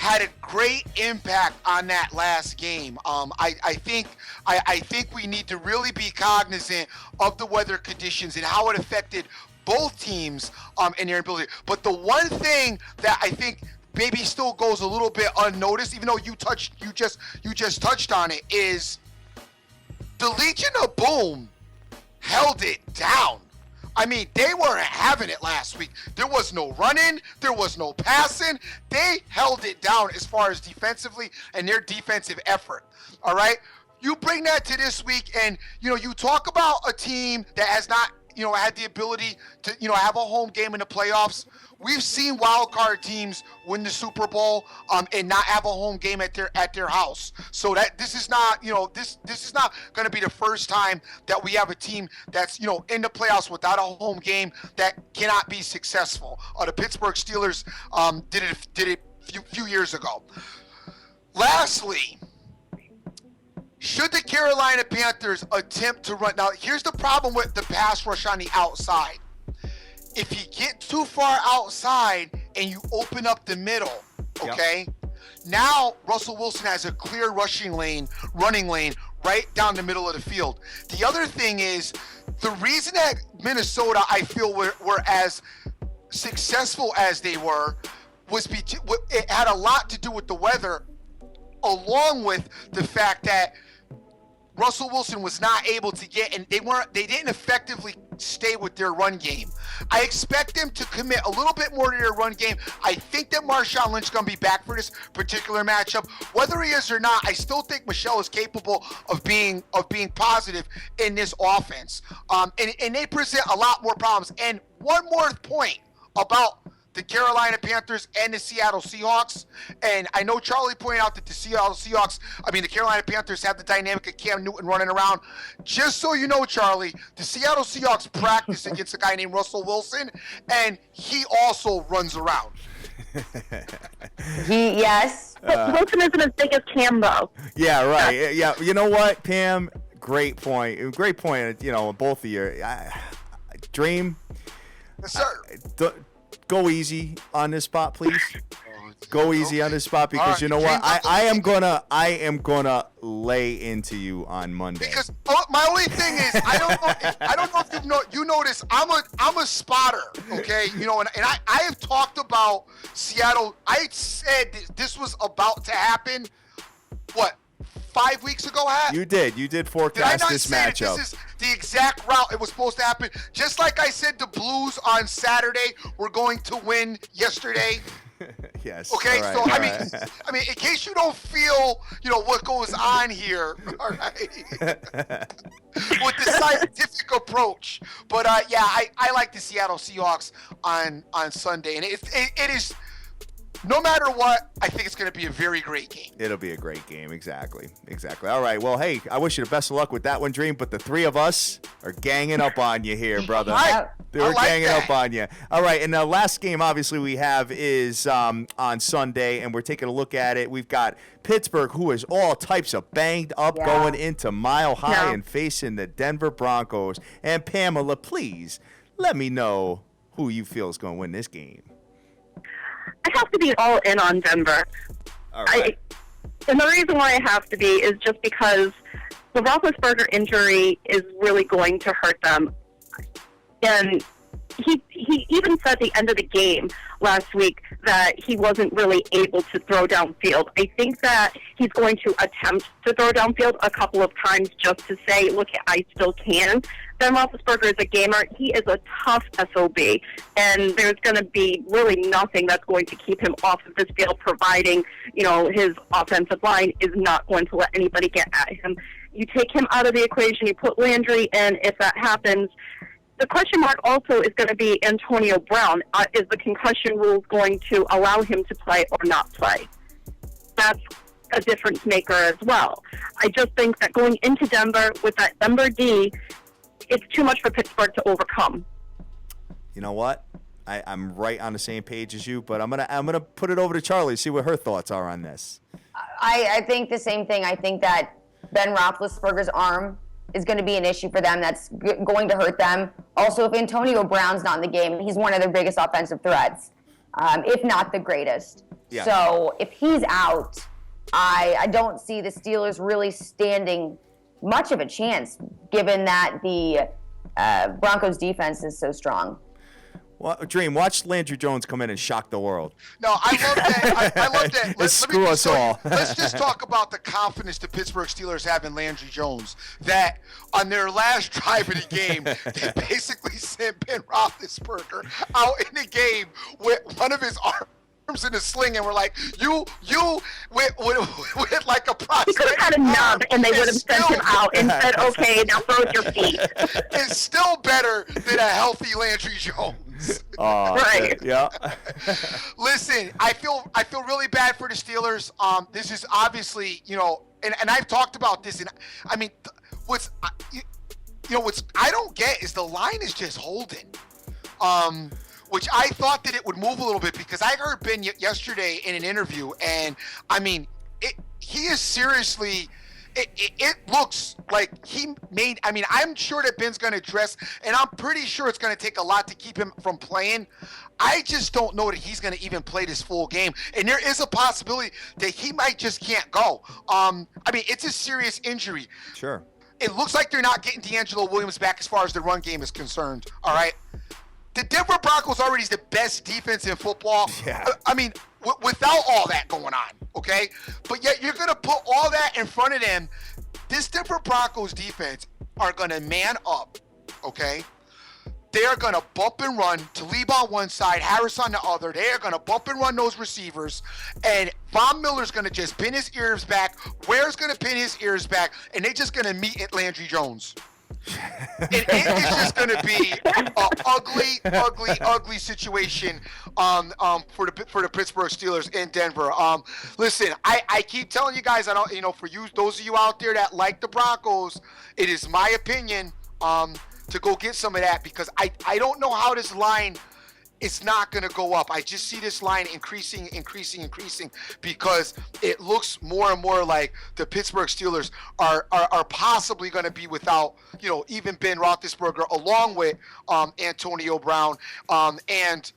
Speaker 3: had a great impact on that last game. I think we need to really be cognizant of the weather conditions and how it affected both teams in their ability. But the one thing that I think maybe still goes a little bit unnoticed, even though you just touched on it, is the Legion of Boom held it down. I mean, they weren't having it last week. There was no running. There was no passing. They held it down as far as defensively and their defensive effort. All right? You bring that to this week, and, you talk about a team that has not, had the ability to, have a home game in the playoffs. We've seen wild card teams win the Super Bowl and not have a home game at their house. So that this is not, this is not going to be the first time that we have a team that's, in the playoffs without a home game that cannot be successful. The Pittsburgh Steelers did it a few years ago. Lastly, should the Carolina Panthers attempt to run? Now, here's the problem with the pass rush on the outside. If you get too far outside and you open up the middle, okay? Yep. Now Russell Wilson has a clear running lane right down the middle of the field. The other thing is, the reason that Minnesota, I feel, were as successful as they were was it had a lot to do with the weather, along with the fact that Russell Wilson was not able to get, and they didn't effectively stay with their run game. I expect them to commit a little bit more to their run game. I think that Marshawn Lynch is going to be back for this particular matchup. Whether he is or not, I still think Michelle is capable of being positive in this offense. And they present a lot more problems. And one more point about the Carolina Panthers and the Seattle Seahawks. And I know Charly pointed out that the Carolina Panthers have the dynamic of Cam Newton running around. Just so you know, Charly, the Seattle Seahawks practice against a guy named Russell Wilson, and he also runs around.
Speaker 2: Yes.
Speaker 4: Wilson isn't as big as Cam, though.
Speaker 1: Yeah, right. Yeah, you know what, Pam? Great point. Great point, both of you. Dream.
Speaker 3: Yes, sir.
Speaker 1: Go easy on this spot, please. Go easy on this spot, because
Speaker 3: right,
Speaker 1: you know what? I am gonna lay into you on Monday.
Speaker 3: Because my only thing is, I don't know if you know this. I'm a spotter, okay? And I have talked about Seattle. I said this was about to happen. What? 5 weeks ago,
Speaker 1: You did forecast this matchup.
Speaker 3: This is the exact route it was supposed to happen. Just like I said, the Blues on Saturday were going to win yesterday.
Speaker 1: Yes.
Speaker 3: Okay,
Speaker 1: right,
Speaker 3: so I mean, in case you don't feel, what goes on here, all right, with the scientific approach. But yeah, I like the Seattle Seahawks on Sunday, and it is. No matter what, I think it's going to be a very great game.
Speaker 1: It'll be a great game. Exactly. All right. Well, hey, I wish you the best of luck with that one, Dream. But the three of us are ganging up on you here, brother. We're ganging up on you. All right. And the last game, obviously, we have is on Sunday, and we're taking a look at it. We've got Pittsburgh, who is all types of banged up, going into Mile High and facing the Denver Broncos. And Pamela, please let me know who you feel is going to win this game.
Speaker 4: I have to be all in on Denver.
Speaker 1: All right.
Speaker 4: And the reason why I have to be is just because the Roethlisberger injury is really going to hurt them. And he even said at the end of the game last week that he wasn't really able to throw downfield. I think that he's going to attempt to throw downfield a couple of times just to say, look, I still can. Ben Roethlisberger is a gamer. He is a tough SOB, and there's going to be really nothing that's going to keep him off of this field, providing, his offensive line is not going to let anybody get at him. You take him out of the equation, you put Landry in. If that happens, the question mark also is going to be Antonio Brown. Is the concussion rule going to allow him to play or not play? That's a difference maker as well. I just think that going into Denver with that Denver D, it's too much for Pittsburgh to overcome.
Speaker 1: You know what? I'm right on the same page as you, but I'm gonna put it over to Charly, see what her thoughts are on this.
Speaker 2: I think the same thing. I think that Ben Roethlisberger's arm is going to be an issue for them. That's going to hurt them. Also, if Antonio Brown's not in the game, he's one of their biggest offensive threats. if not the greatest.
Speaker 1: Yeah.
Speaker 2: So if he's out, I don't see the Steelers really standing much of a chance, given that the Broncos defense is so strong.
Speaker 1: Well, Dream, watch Landry Jones come in and shock the world.
Speaker 3: No, I love that. I love that.
Speaker 1: Screw us all.
Speaker 3: Let's just talk about the confidence the Pittsburgh Steelers have in Landry Jones. That on their last drive of the game, they basically sent Ben Roethlisberger out in the game with one of his arms in a sling, and we're like, you with like a prospect.
Speaker 4: He could have had a nub, and they would have sent him out and said, "Okay, now throw with your feet."
Speaker 3: It's still better than a healthy Landry Jones.
Speaker 4: Right.
Speaker 1: Yeah.
Speaker 3: Listen, I feel really bad for the Steelers. This is obviously, and I've talked about this, and I mean, what's I don't get is the line is just holding. Which I thought that it would move a little bit, because I heard Ben yesterday in an interview, and I mean, he is seriously. It looks like he made. I mean, I'm sure that Ben's going to address, and I'm pretty sure it's going to take a lot to keep him from playing. I just don't know that he's going to even play this full game, and there is a possibility that he might just can't go. I mean, it's a serious injury.
Speaker 1: Sure.
Speaker 3: It looks like they're not getting D'Angelo Williams back as far as the run game is concerned. All right. The Denver Broncos already is the best defense in football.
Speaker 1: Yeah.
Speaker 3: I mean, without all that going on, okay? But yet you're going to put all that in front of them. This Denver Broncos defense are going to man up, okay? They are going to bump and run. Talib on one side, Harris on the other. They are going to bump and run those receivers. And Von Miller's going to just pin his ears back. Ware's going to pin his ears back. And they're just going to meet at Landry Jones. It is just going to be an ugly situation for the Pittsburgh Steelers in Denver. Listen, I keep telling you guys, I don't, for you, those of you out there that like the Broncos, it is my opinion to go get some of that, because I don't know how this line is not going to go up. I just see this line increasing, because it looks more and more like the Pittsburgh Steelers are possibly going to be without, even Ben Roethlisberger, along with Antonio Brown and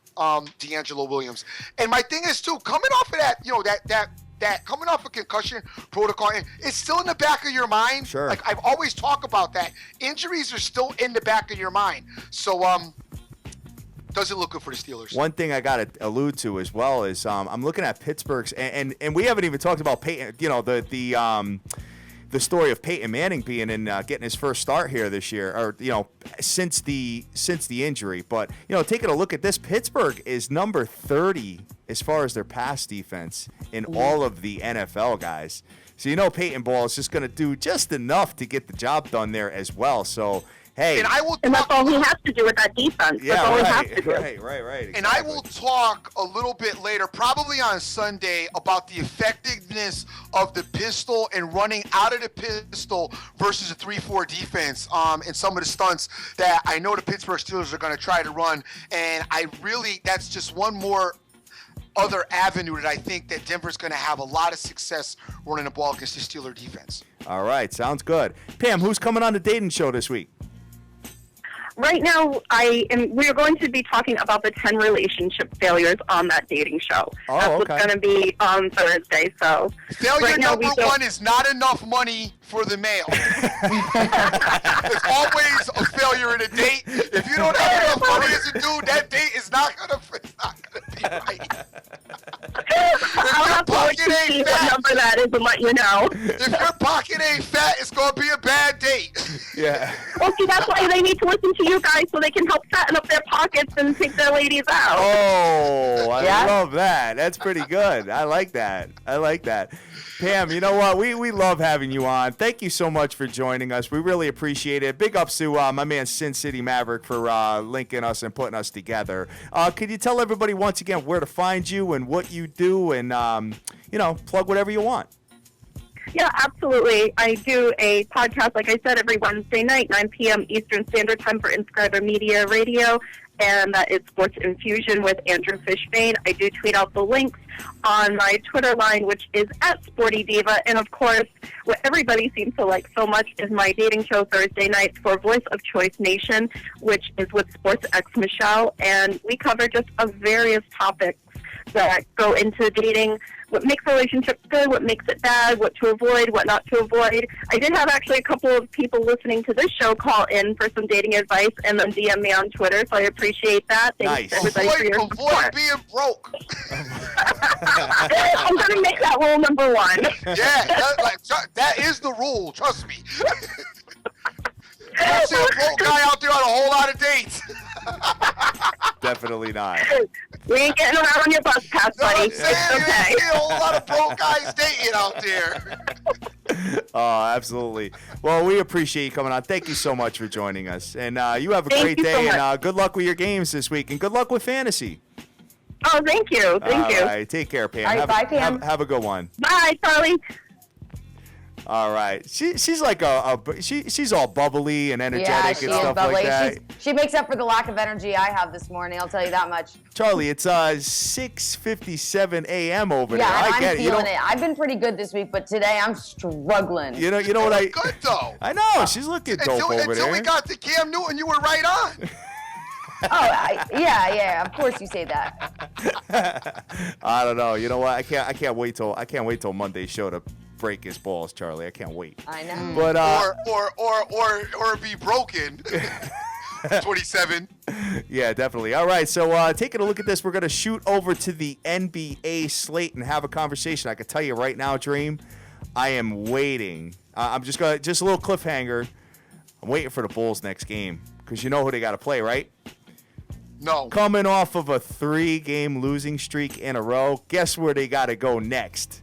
Speaker 3: D'Angelo Williams. And my thing is too, coming off of that, that coming off a concussion protocol, it's still in the back of your mind.
Speaker 1: Sure.
Speaker 3: Like I've always talked about that. Injuries are still in the back of your mind. So doesn't look good for the Steelers.
Speaker 1: One thing I got to allude to as well is I'm looking at Pittsburgh's, and we haven't even talked about Peyton. The story of Peyton Manning being in getting his first start here this year, or since the injury. But taking a look at this, Pittsburgh is number 30 as far as their pass defense in all of the NFL, guys. So Peyton Ball is just going to do just enough to get the job done there as well. So. Hey,
Speaker 4: and that's all he has to do with that defense.
Speaker 1: Yeah,
Speaker 4: that's all
Speaker 1: right,
Speaker 4: he has to do.
Speaker 1: Right. Exactly.
Speaker 3: And I will talk a little bit later, probably on Sunday, about the effectiveness of the pistol and running out of the pistol versus a 3-4 defense, and some of the stunts that I know the Pittsburgh Steelers are going to try to run. And that's just one more other avenue that I think that Denver's going to have a lot of success running the ball against the Steeler defense.
Speaker 1: All right, sounds good. Pam, who's coming on the dating show this week?
Speaker 4: Right now, we are going to be talking about the 10 relationship failures on that dating show.
Speaker 1: Oh,
Speaker 4: That's
Speaker 1: okay.
Speaker 4: what's going to be on Thursday. So
Speaker 3: failure
Speaker 4: right now,
Speaker 3: number one is not enough money for the male. It's always a failure in a date. If you don't have enough money as a dude, that date is not gonna be right.
Speaker 4: I'll have to wait to see what number that is and let you know.
Speaker 3: If your pocket ain't fat, it's gonna be a bad date.
Speaker 1: Yeah.
Speaker 4: Well, see, that's why they need to listen to you guys so they can help fatten up their pockets and take their ladies out.
Speaker 1: Oh, I
Speaker 2: Yeah.
Speaker 1: love that. That's pretty good. I like that. Pam, you know what? We love having you on. Thank you so much for joining us. We really appreciate it. Big ups to my man Sin City Maverick for linking us and putting us together. Could you tell everybody once again where to find you and what you do, and plug whatever you want?
Speaker 4: Yeah, absolutely. I do a podcast, like I said, every Wednesday night, 9 p.m. Eastern Standard Time for Inscriber Media Radio, and that is Sports Infusion with Andrew Fishbane. I do tweet out the links on my Twitter line, which is @SportyDiva. And, of course, what everybody seems to like so much is my dating show Thursday nights for Voice of Choice Nation, which is with Sports X Michelle. And we cover just various topics that go into dating, what makes relationships good, what makes it bad, what to avoid, what not to avoid. I did have actually a couple of people listening to this show call in for some dating advice and then DM me on Twitter, so I appreciate that. Thanks
Speaker 1: Nice.
Speaker 4: everybody for your
Speaker 3: Avoid
Speaker 4: support.
Speaker 3: being broke.
Speaker 4: I'm going to make that rule number one.
Speaker 3: Yeah, that is the rule. Trust me. You don't see a broke guy out there on a whole lot of dates.
Speaker 1: Definitely not.
Speaker 4: We ain't getting around on your bus pass,
Speaker 3: You know what
Speaker 4: buddy.
Speaker 3: I'm saying?
Speaker 4: It's
Speaker 3: You
Speaker 4: okay.
Speaker 3: see a whole lot of broke guys dating out there.
Speaker 1: Oh, absolutely. Well, we appreciate you coming on. Thank you so much for joining us. And you have a
Speaker 4: Thank
Speaker 1: great
Speaker 4: you so
Speaker 1: day,
Speaker 4: much.
Speaker 1: and good luck with your games this week, and good luck with fantasy.
Speaker 4: Oh, thank you. Thank you.
Speaker 1: All right, take care, Pam.
Speaker 2: All right, bye, Pam.
Speaker 1: Have a good one.
Speaker 4: Bye, Charly.
Speaker 1: All right. She's like she's all bubbly and energetic
Speaker 2: Yeah,
Speaker 1: and
Speaker 2: she is
Speaker 1: stuff
Speaker 2: bubbly.
Speaker 1: like that.
Speaker 2: She makes up for the lack of energy I have this morning. I'll tell you that much.
Speaker 1: Charlie, it's 6:57 a.m. over
Speaker 2: Yeah,
Speaker 1: there.
Speaker 2: and
Speaker 1: I get
Speaker 2: I'm
Speaker 1: it. You
Speaker 2: feeling
Speaker 1: know,
Speaker 2: it. I've been pretty good this week, but today I'm struggling.
Speaker 1: you know what I?
Speaker 3: Good though.
Speaker 1: I know she's looking dope over
Speaker 3: Until
Speaker 1: there.
Speaker 3: we got to Cam Newton, you were right on.
Speaker 2: Yeah. Of course you say that.
Speaker 1: I don't know. You know what? I can't wait till Monday's show to break his balls, Charlie. I can't wait.
Speaker 2: I know.
Speaker 1: But
Speaker 3: Or be broken. 27.
Speaker 1: yeah, definitely. All right, so taking a look at this, we're gonna shoot over to the NBA slate and have a conversation. I can tell you right now, Dream, I am waiting. I'm just a little cliffhanger. I'm waiting for the Bulls next game because you know who they got to play, right?
Speaker 3: No.
Speaker 1: Coming off of a 3-game losing streak in a row, guess where they got to go next?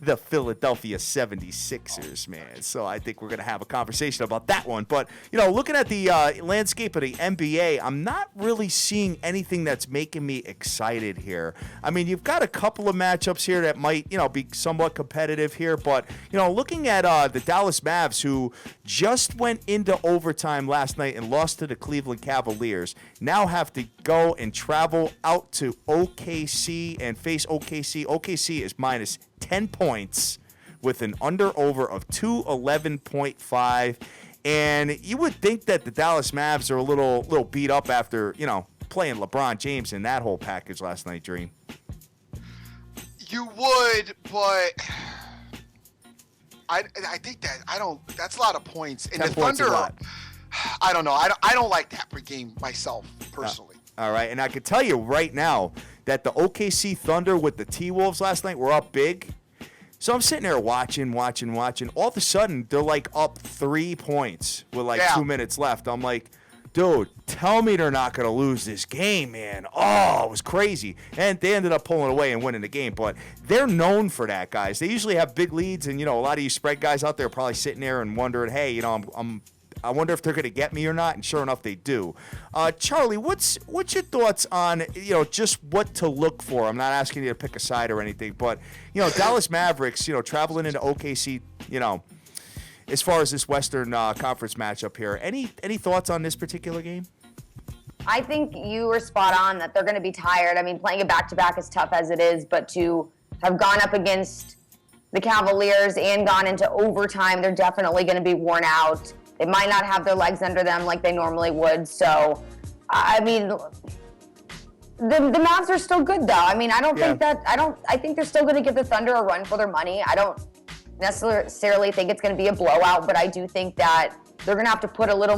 Speaker 1: The Philadelphia 76ers, man. So I think we're going to have a conversation about that one. But, looking at the landscape of the NBA, I'm not really seeing anything that's making me excited here. I mean, you've got a couple of matchups here that might, be somewhat competitive here. But, looking at the Dallas Mavs, who just went into overtime last night and lost to the Cleveland Cavaliers, now have to go and travel out to OKC and face OKC. OKC is minus 10 points with an under-over of 211.5. And you would think that the Dallas Mavs are a little beat up after, playing LeBron James in that whole package last night, Dream.
Speaker 3: You would, but I think that's a lot of points. And
Speaker 1: 10
Speaker 3: the
Speaker 1: points a
Speaker 3: Thunder,
Speaker 1: lot.
Speaker 3: I don't know. I don't like that per game myself, personally.
Speaker 1: All right, and I can tell you right now that the OKC Thunder with the T-Wolves last night were up big. So I'm sitting there watching. All of a sudden, they're like up 3 points with 2 minutes left. I'm like, dude, tell me they're not going to lose this game, man. Oh, it was crazy. And they ended up pulling away and winning the game. But they're known for that, guys. They usually have big leads, and, a lot of you spread guys out there are probably sitting there and wondering, hey, I wonder if they're going to get me or not, and sure enough, they do. Charlie, what's your thoughts on, just what to look for? I'm not asking you to pick a side or anything, but, Dallas Mavericks, traveling into OKC, as far as this Western Conference matchup here, any thoughts on this particular game?
Speaker 2: I think you were spot on that they're going to be tired. I mean, playing a back-to-back is tough as it is, but to have gone up against the Cavaliers and gone into overtime, they're definitely going to be worn out. They might not have their legs under them like they normally would. So, I mean, the Mavs are still good, though. I mean, I think they're still going to give the Thunder a run for their money. I don't necessarily think it's going to be a blowout, but I do think that they're going to have to put a little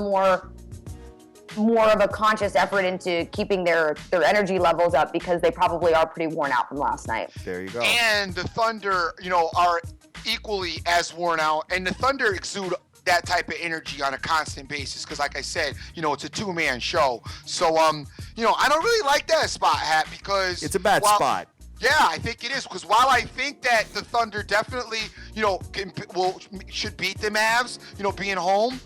Speaker 2: more of a conscious effort into keeping their energy levels up because they probably are pretty worn out from last night.
Speaker 1: There you go.
Speaker 3: And the Thunder, are equally as worn out. And the Thunder exude that type of energy on a constant basis because, like I said, it's a two-man show. So, I don't really like that spot, Hat, because
Speaker 1: It's a bad spot.
Speaker 3: Yeah, I think it is because while I think that the Thunder definitely, should beat the Mavs, being home,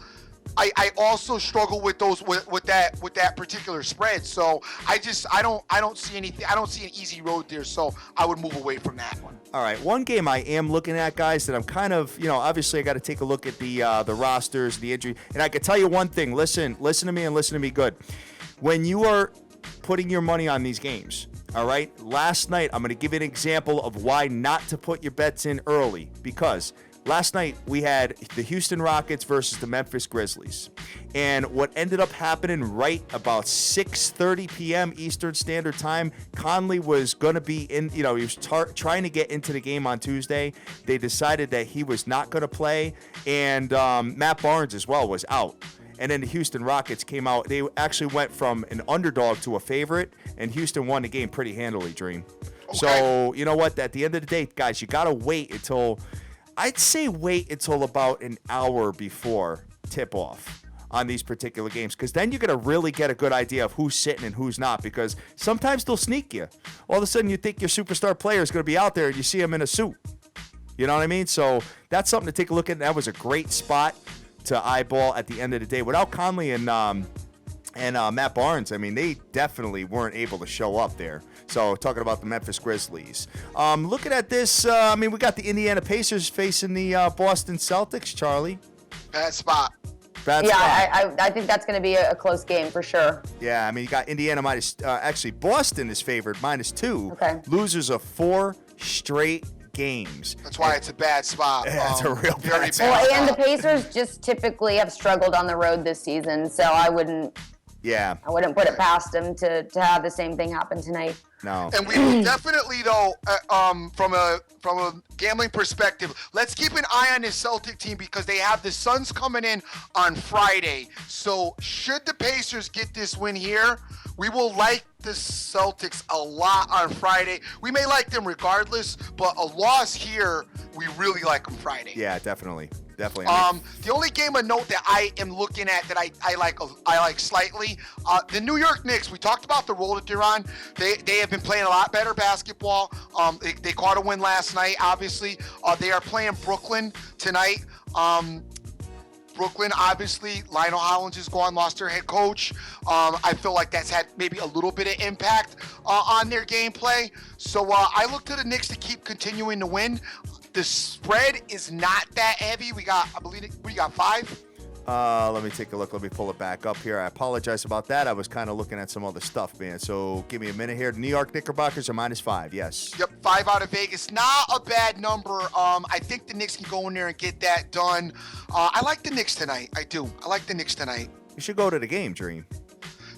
Speaker 3: I also struggle with those with that particular spread. So I don't see anything. I don't see an easy road there. So I would move away from that one.
Speaker 1: All right, one game I am looking at, guys, that I'm kind of, obviously I got to take a look at the rosters, the injury, and I can tell you one thing. Listen to me and listen to me good. When you are putting your money on these games, all right, last night I'm going to give you an example of why not to put your bets in early because last night we had the Houston Rockets versus the Memphis Grizzlies. And what ended up happening right about 6:30 p.m. Eastern Standard Time, Conley was going to be in, he was trying to get into the game on Tuesday. They decided that he was not going to play, and Matt Barnes as well was out. And then the Houston Rockets came out. They actually went from an underdog to a favorite, and Houston won the game pretty handily, Dream. Okay. So, you know what? At the end of the day, guys, you got to wait until about an hour before tip-off on these particular games, because then you're going to really get a good idea of who's sitting and who's not, because sometimes they'll sneak you. All of a sudden, you think your superstar player is going to be out there, and you see him in a suit. You know what I mean? So that's something to take a look at. That was a great spot to eyeball at the end of the day. Without Conley and Matt Barnes, I mean, they definitely weren't able to show up there. So talking about the Memphis Grizzlies. Looking at this, we got the Indiana Pacers facing the Boston Celtics, Charlie.
Speaker 3: Bad spot.
Speaker 2: I think that's going to be a close game for sure.
Speaker 1: Yeah, I mean, you got Indiana actually Boston is favored -2.
Speaker 2: Okay.
Speaker 1: Losers of 4 straight games.
Speaker 3: That's why it's a bad spot.
Speaker 1: It's a real bad spot.
Speaker 2: Well, and the Pacers just typically have struggled on the road this season, so I wouldn't put it past them to have the same thing happen tonight.
Speaker 1: No.
Speaker 3: And we will definitely, though, from a gambling perspective, let's keep an eye on this Celtic team, because they have the Suns coming in on Friday. So should the Pacers get this win here, we will like the Celtics a lot on Friday. We may like them regardless, but a loss here, we really like them Friday.
Speaker 1: Yeah, definitely.
Speaker 3: The only game of note that I am looking at that I like slightly, the New York Knicks. We talked about the role that they're on. They have been playing a lot better basketball. They caught a win last night, obviously. They are playing Brooklyn tonight. Brooklyn, obviously, Lionel Hollins is gone, lost their head coach. I feel like that's had maybe a little bit of impact on their gameplay. So I look to the Knicks to keep continuing to win. The spread is not that heavy. I believe we got 5.
Speaker 1: Let me take a look. Let me pull it back up here. I apologize about that. I was kind of looking at some other stuff, man. So give me a minute here. The New York Knickerbockers are -5. Yes.
Speaker 3: Yep, 5 out of Vegas. Not a bad number. I think the Knicks can go in there and get that done. I like the Knicks tonight. I do. I like the Knicks tonight.
Speaker 1: You should go to the game, Dream.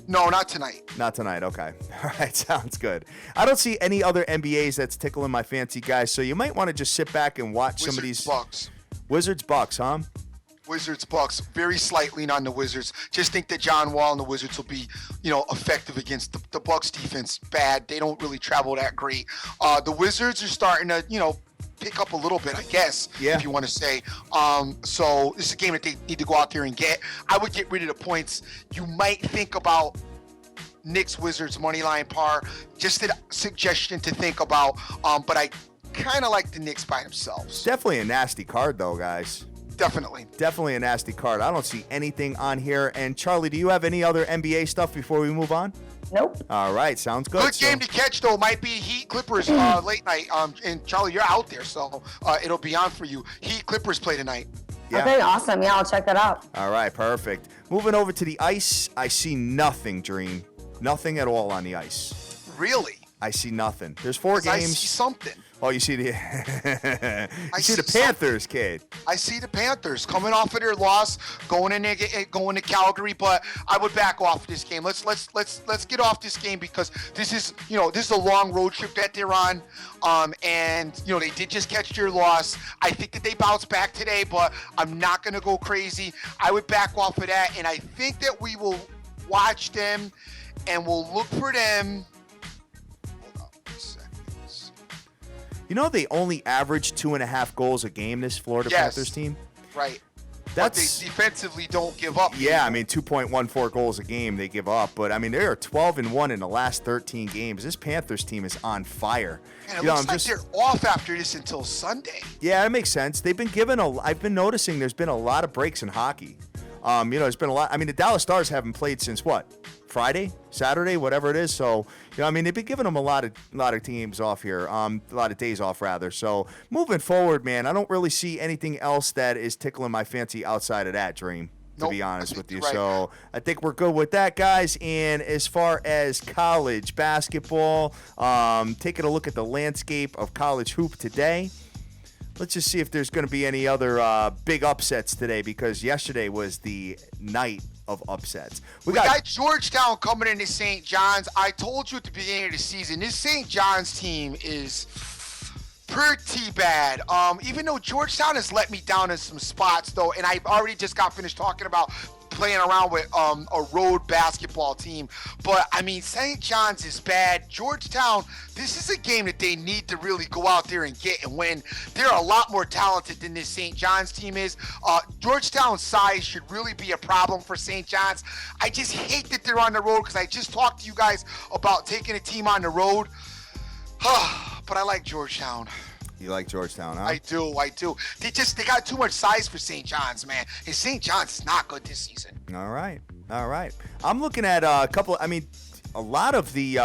Speaker 3: No, not tonight.
Speaker 1: Not tonight. Okay. All right. Sounds good. I don't see any other NBAs that's tickling my fancy, guys. So you might want to just sit back and watch some of these.
Speaker 3: Bucks.
Speaker 1: Wizards Bucks, huh?
Speaker 3: Wizards Bucks. Very slight lean on the Wizards. Just think that John Wall and the Wizards will be, effective against the Bucks defense. Bad. They don't really travel that great. The Wizards are starting to, pick up a little bit, I guess, if you want to say. So this is a game that they need to go out there and get. I would get rid of the points. You might think about Knicks Wizards moneyline par. Just a suggestion to think about. But I kind of like the Knicks by themselves.
Speaker 1: Definitely a nasty card, though, guys. Definitely a nasty card. I don't see anything on here. And Charlie, do you have any other NBA stuff before we move on?
Speaker 2: Nope.
Speaker 1: All right, sounds good.
Speaker 3: Good game to catch, though. Might be Heat Clippers late night. And Charlie, you're out there, so it'll be on for you. Heat Clippers play tonight.
Speaker 1: Yeah.
Speaker 2: Okay, awesome. Yeah, I'll check that out.
Speaker 1: All right, perfect. Moving over to the ice, I see nothing, Dream. Nothing at all on the ice.
Speaker 3: Really?
Speaker 1: I see nothing. There's 4 games.
Speaker 3: I see something.
Speaker 1: Oh, you see the the Panthers, kid.
Speaker 3: I see the Panthers coming off of their loss, going to Calgary, but I would back off this game. Let's get off this game, because this is a long road trip that they're on. And they did just catch their loss. I think that they bounce back today, but I'm not going to go crazy. I would back off of that, and I think that we will watch them and we'll look for them.
Speaker 1: They only average 2.5 goals a game, this Florida Panthers team.
Speaker 3: Right. But they defensively don't give up.
Speaker 1: Yeah, 2.14 goals a game they give up. But, they are 12-1 in the last 13 games. This Panthers team is on fire.
Speaker 3: And it looks like they're off after this until Sunday.
Speaker 1: Yeah, that makes sense. They've been I've been noticing there's been a lot of breaks in hockey. There's been a lot. The Dallas Stars haven't played since what? Friday, Saturday, whatever it is. So, they've been giving them a lot of teams off here, a lot of days off rather. So, moving forward, man, I don't really see anything else that is tickling my fancy outside of that, Dream, to be honest with you. Right. So, I think we're good with that, guys. And as far as college basketball, taking a look at the landscape of college hoop today. let's just see if there's going to be any other big upsets today, because yesterday was the night of upsets.
Speaker 3: We got Georgetown coming into St. John's. I told you at the beginning of the season, this St. John's team is pretty bad. Even though Georgetown has let me down in some spots, though, and I've already just got finished talking about playing around with a road basketball team. But, I mean, St. John's is bad. Georgetown, this is a game that they need to really go out there and get and win. They're a lot more talented than this St. John's team is. Georgetown's size should really be a problem for St. John's. I just hate that they're on the road, because I just talked to you guys about taking a team on the road. But I like Georgetown.
Speaker 1: You like Georgetown, huh?
Speaker 3: I do. They got too much size for St. John's, man. And St. John's is not good this season.
Speaker 1: All right. I'm looking at a couple. I mean, a lot of the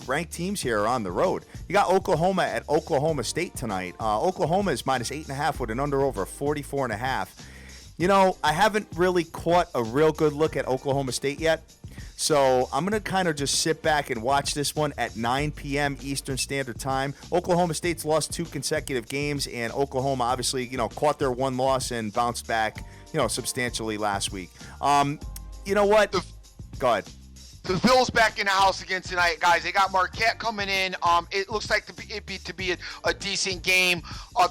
Speaker 1: ranked teams here are on the road. You got Oklahoma at Oklahoma State tonight. Oklahoma is -8.5 with an under-over of 44.5. You know, I haven't really caught a real good look at Oklahoma State yet. So I'm going to kind of just sit back and watch this one at 9 p.m. Eastern Standard Time. Oklahoma State's lost 2 consecutive games, and Oklahoma obviously, caught their one loss and bounced back, substantially last week. You know what? Go ahead.
Speaker 3: The Bills back in the house again tonight, guys. They got Marquette coming in. It looks like to be a decent game.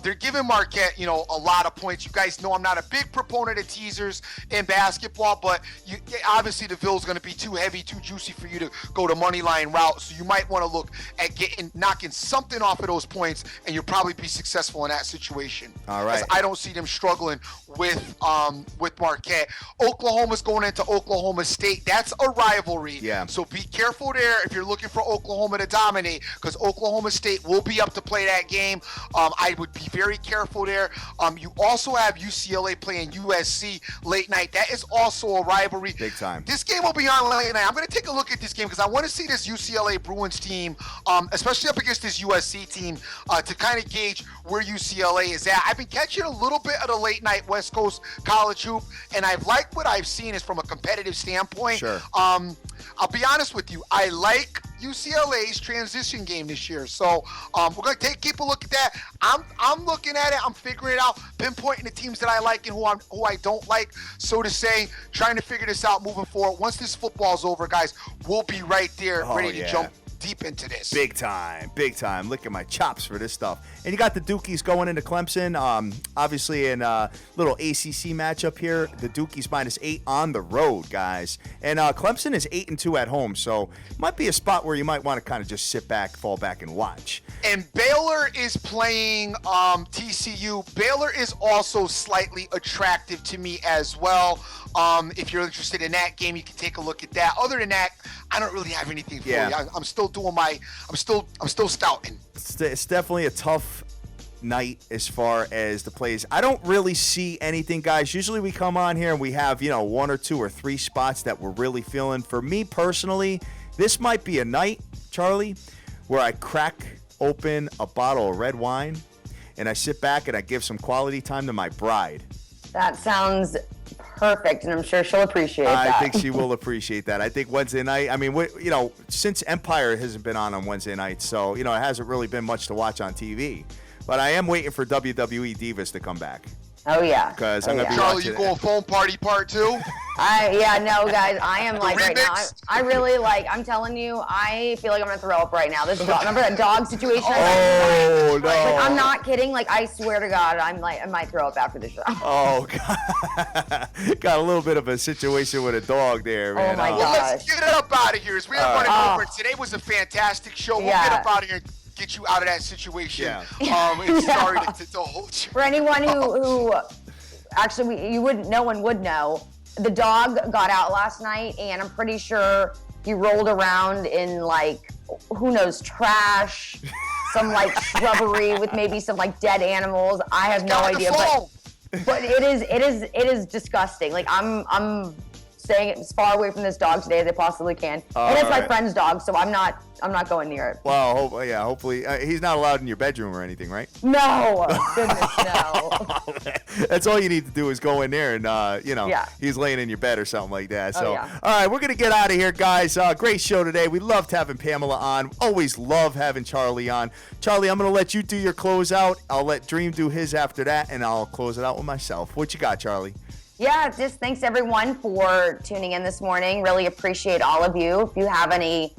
Speaker 3: They're giving Marquette, a lot of points. You guys know I'm not a big proponent of teasers in basketball, but obviously the Bills going to be too heavy, too juicy for you to go the money line route. So you might want to look at knocking something off of those points, and you'll probably be successful in that situation.
Speaker 1: All right.
Speaker 3: I don't see them struggling with Marquette. Oklahoma's going into Oklahoma State. That's a rivalry.
Speaker 1: Yeah.
Speaker 3: So be careful there if you're looking for Oklahoma to dominate, because Oklahoma State will be up to play that game. I would be very careful there. You also have UCLA playing USC late night. That is also a rivalry.
Speaker 1: Big time.
Speaker 3: This game will be on late night. I'm going to take a look at this game because I want to see this UCLA Bruins team, especially up against this USC team, to kind of gauge where UCLA is at. I've been catching a little bit of the late night West Coast college hoop, and I've liked what I've seen is from a competitive standpoint.
Speaker 1: Sure.
Speaker 3: I'll be honest with you. I like UCLA's transition game this year. So we're going to keep a look at that. I'm looking at it. I'm figuring it out, pinpointing the teams that I like and who I don't like, so to say, trying to figure this out moving forward. Once this football's over, guys, we'll be right there ready to jump deep into this.
Speaker 1: Big time. Look at my chops for this stuff. And you got the Dukies going into Clemson. Obviously, in a little ACC matchup here, the Dukies -8 on the road, guys. And Clemson is 8-2 at home, so might be a spot where you might want to kind of just sit back, fall back, and watch.
Speaker 3: And Baylor is playing TCU. Baylor is also slightly attractive to me as well. If you're interested in that game, you can take a look at that. Other than that, I don't really have anything for you. I'm still doing I'm still stouting.
Speaker 1: It's definitely a tough night as far as the plays. I don't really see anything, guys. Usually we come on here and we have, 1 or 2 or 3 spots that we're really feeling. For me personally, this might be a night, Charlie, where I crack open a bottle of red wine and I sit back and I give some quality time to my bride.
Speaker 2: That sounds perfect, and I'm sure she'll appreciate that.
Speaker 1: I think she will appreciate that. I think Wednesday night, I mean, since Empire hasn't been on Wednesday nights, so, it hasn't really been much to watch on TV. But I am waiting for WWE Divas to come back.
Speaker 2: Oh, yeah.
Speaker 1: Because I'm going to be
Speaker 3: Charlie,
Speaker 1: watching
Speaker 3: you going phone party part 2?
Speaker 2: Guys, I am like right now. I really I'm telling you, I feel like I'm going to throw up right now. This dog, remember that dog situation?
Speaker 1: Oh, no.
Speaker 2: I'm not kidding. I swear to God, I might throw up after the show.
Speaker 1: Oh, God. Got a little bit of a situation with a dog there, man.
Speaker 2: Oh, my
Speaker 3: Well,
Speaker 2: gosh.
Speaker 3: let's get it up out of here. As we are running over. Today was a fantastic show. We'll get up out of here. Get you out of that situation. Sorry to hold you.
Speaker 2: For anyone who actually no one would know, the dog got out last night, and I'm pretty sure he rolled around in who knows, trash, some shrubbery with maybe some dead animals. I have no idea, but it is disgusting. I'm staying as far away from this dog today as I possibly can. And it's my friend's dog, so I'm not going near it.
Speaker 1: Well, hopefully he's not allowed in your bedroom or anything, right?
Speaker 2: No, goodness, no.
Speaker 1: That's all you need to do is go in there and, he's laying in your bed or something like that. So, all right, we're going to get out of here, guys. Great show today. We loved having Pamela on. Always love having Charly on. Charly, I'm going to let you do your closeout. I'll let Dream do his after that, and I'll close it out with myself. What you got, Charly?
Speaker 2: Yeah, just thanks everyone for tuning in this morning. Really appreciate all of you. If you have any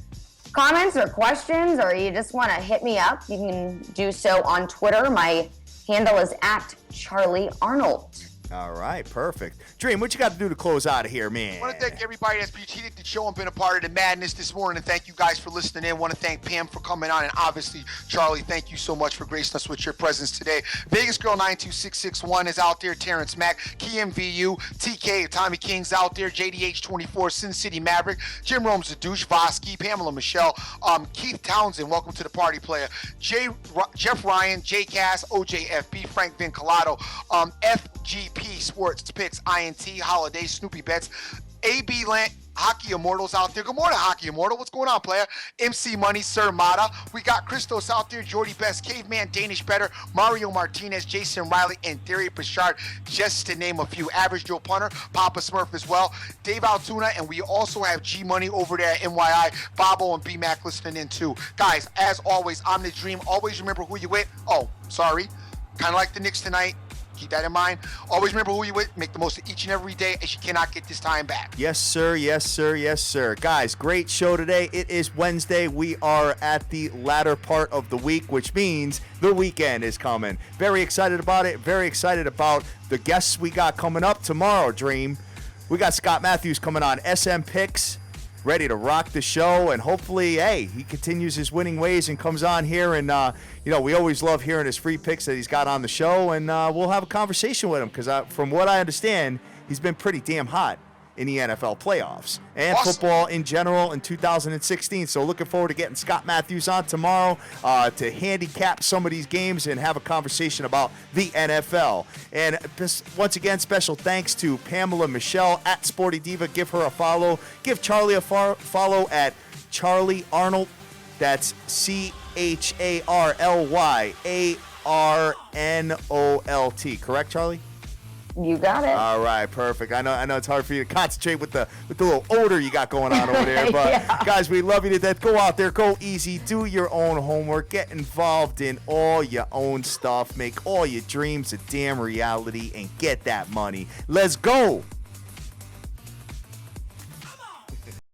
Speaker 2: comments or questions, or you just want to hit me up, you can do so on Twitter. My handle is @CharlyArnold.
Speaker 1: All right, perfect. Dream, what you got to do to close out of here, man?
Speaker 3: I want to thank everybody that's cheated the show and been a part of the madness this morning. And thank you guys for listening in. I want to thank Pam for coming on. And obviously, Charly, thank you so much for gracing us with your presence today. Vegas Girl 92661 is out there. Terrence Mack, KMVU, TK, Tommy King's out there. JDH24, Sin City Maverick, Jim Rome's the douche, Vosky, Pamela Michelle, Keith Townsend, welcome to the party player. Jeff Ryan, J Cass, OJFB, Frank Vincolato, FGP Sports Picks, INT, Holiday, Snoopy Bets, AB Land, Hockey Immortals out there. Good morning, Hockey Immortal. What's going on, player? MC Money, Sir Mata. We got Christos out there, Jordy Best, Caveman, Danish Better, Mario Martinez, Jason Riley, and Thierry Pichard, just to name a few. Average Joe Punter, Papa Smurf as well, Dave Altoona, and we also have G Money over there at NYI, Bobo and B-Mac listening in too. Guys, as always, I'm the Dream. Always remember who you with. Oh, sorry. Kind of like the Knicks tonight. Keep that in mind. Always remember who you're with. Make the most of each and every day, as you cannot get this time back.
Speaker 1: Yes, sir. Yes, sir. Yes, sir. Guys, great show today. It is Wednesday. We are at the latter part of the week, which means the weekend is coming. Very excited about it. Very excited about the guests we got coming up tomorrow, Dream. We got Scott Matthews coming on SM Picks, ready to rock the show, and hopefully, hey, he continues his winning ways and comes on here, and we always love hearing his free picks that he's got on the show, and we'll have a conversation with him, because from what I understand, he's been pretty damn hot in the NFL playoffs and football in general in 2016. So looking forward to getting Scott Matthews on tomorrow to handicap some of these games and have a conversation about the NFL. And once again, special thanks to Pamela Michelle at Sporty Diva. Give her a follow. Give Charly a follow at Charly Arnold. That's CharlyArnolt. Correct, Charly?
Speaker 2: You got it.
Speaker 1: All right, perfect. I know it's hard for you to concentrate with the little odor you got going on over there, but guys, we love you to death. Go out there, go easy, do your own homework, get involved in all your own stuff, make all your dreams a damn reality, and get that money. Let's go.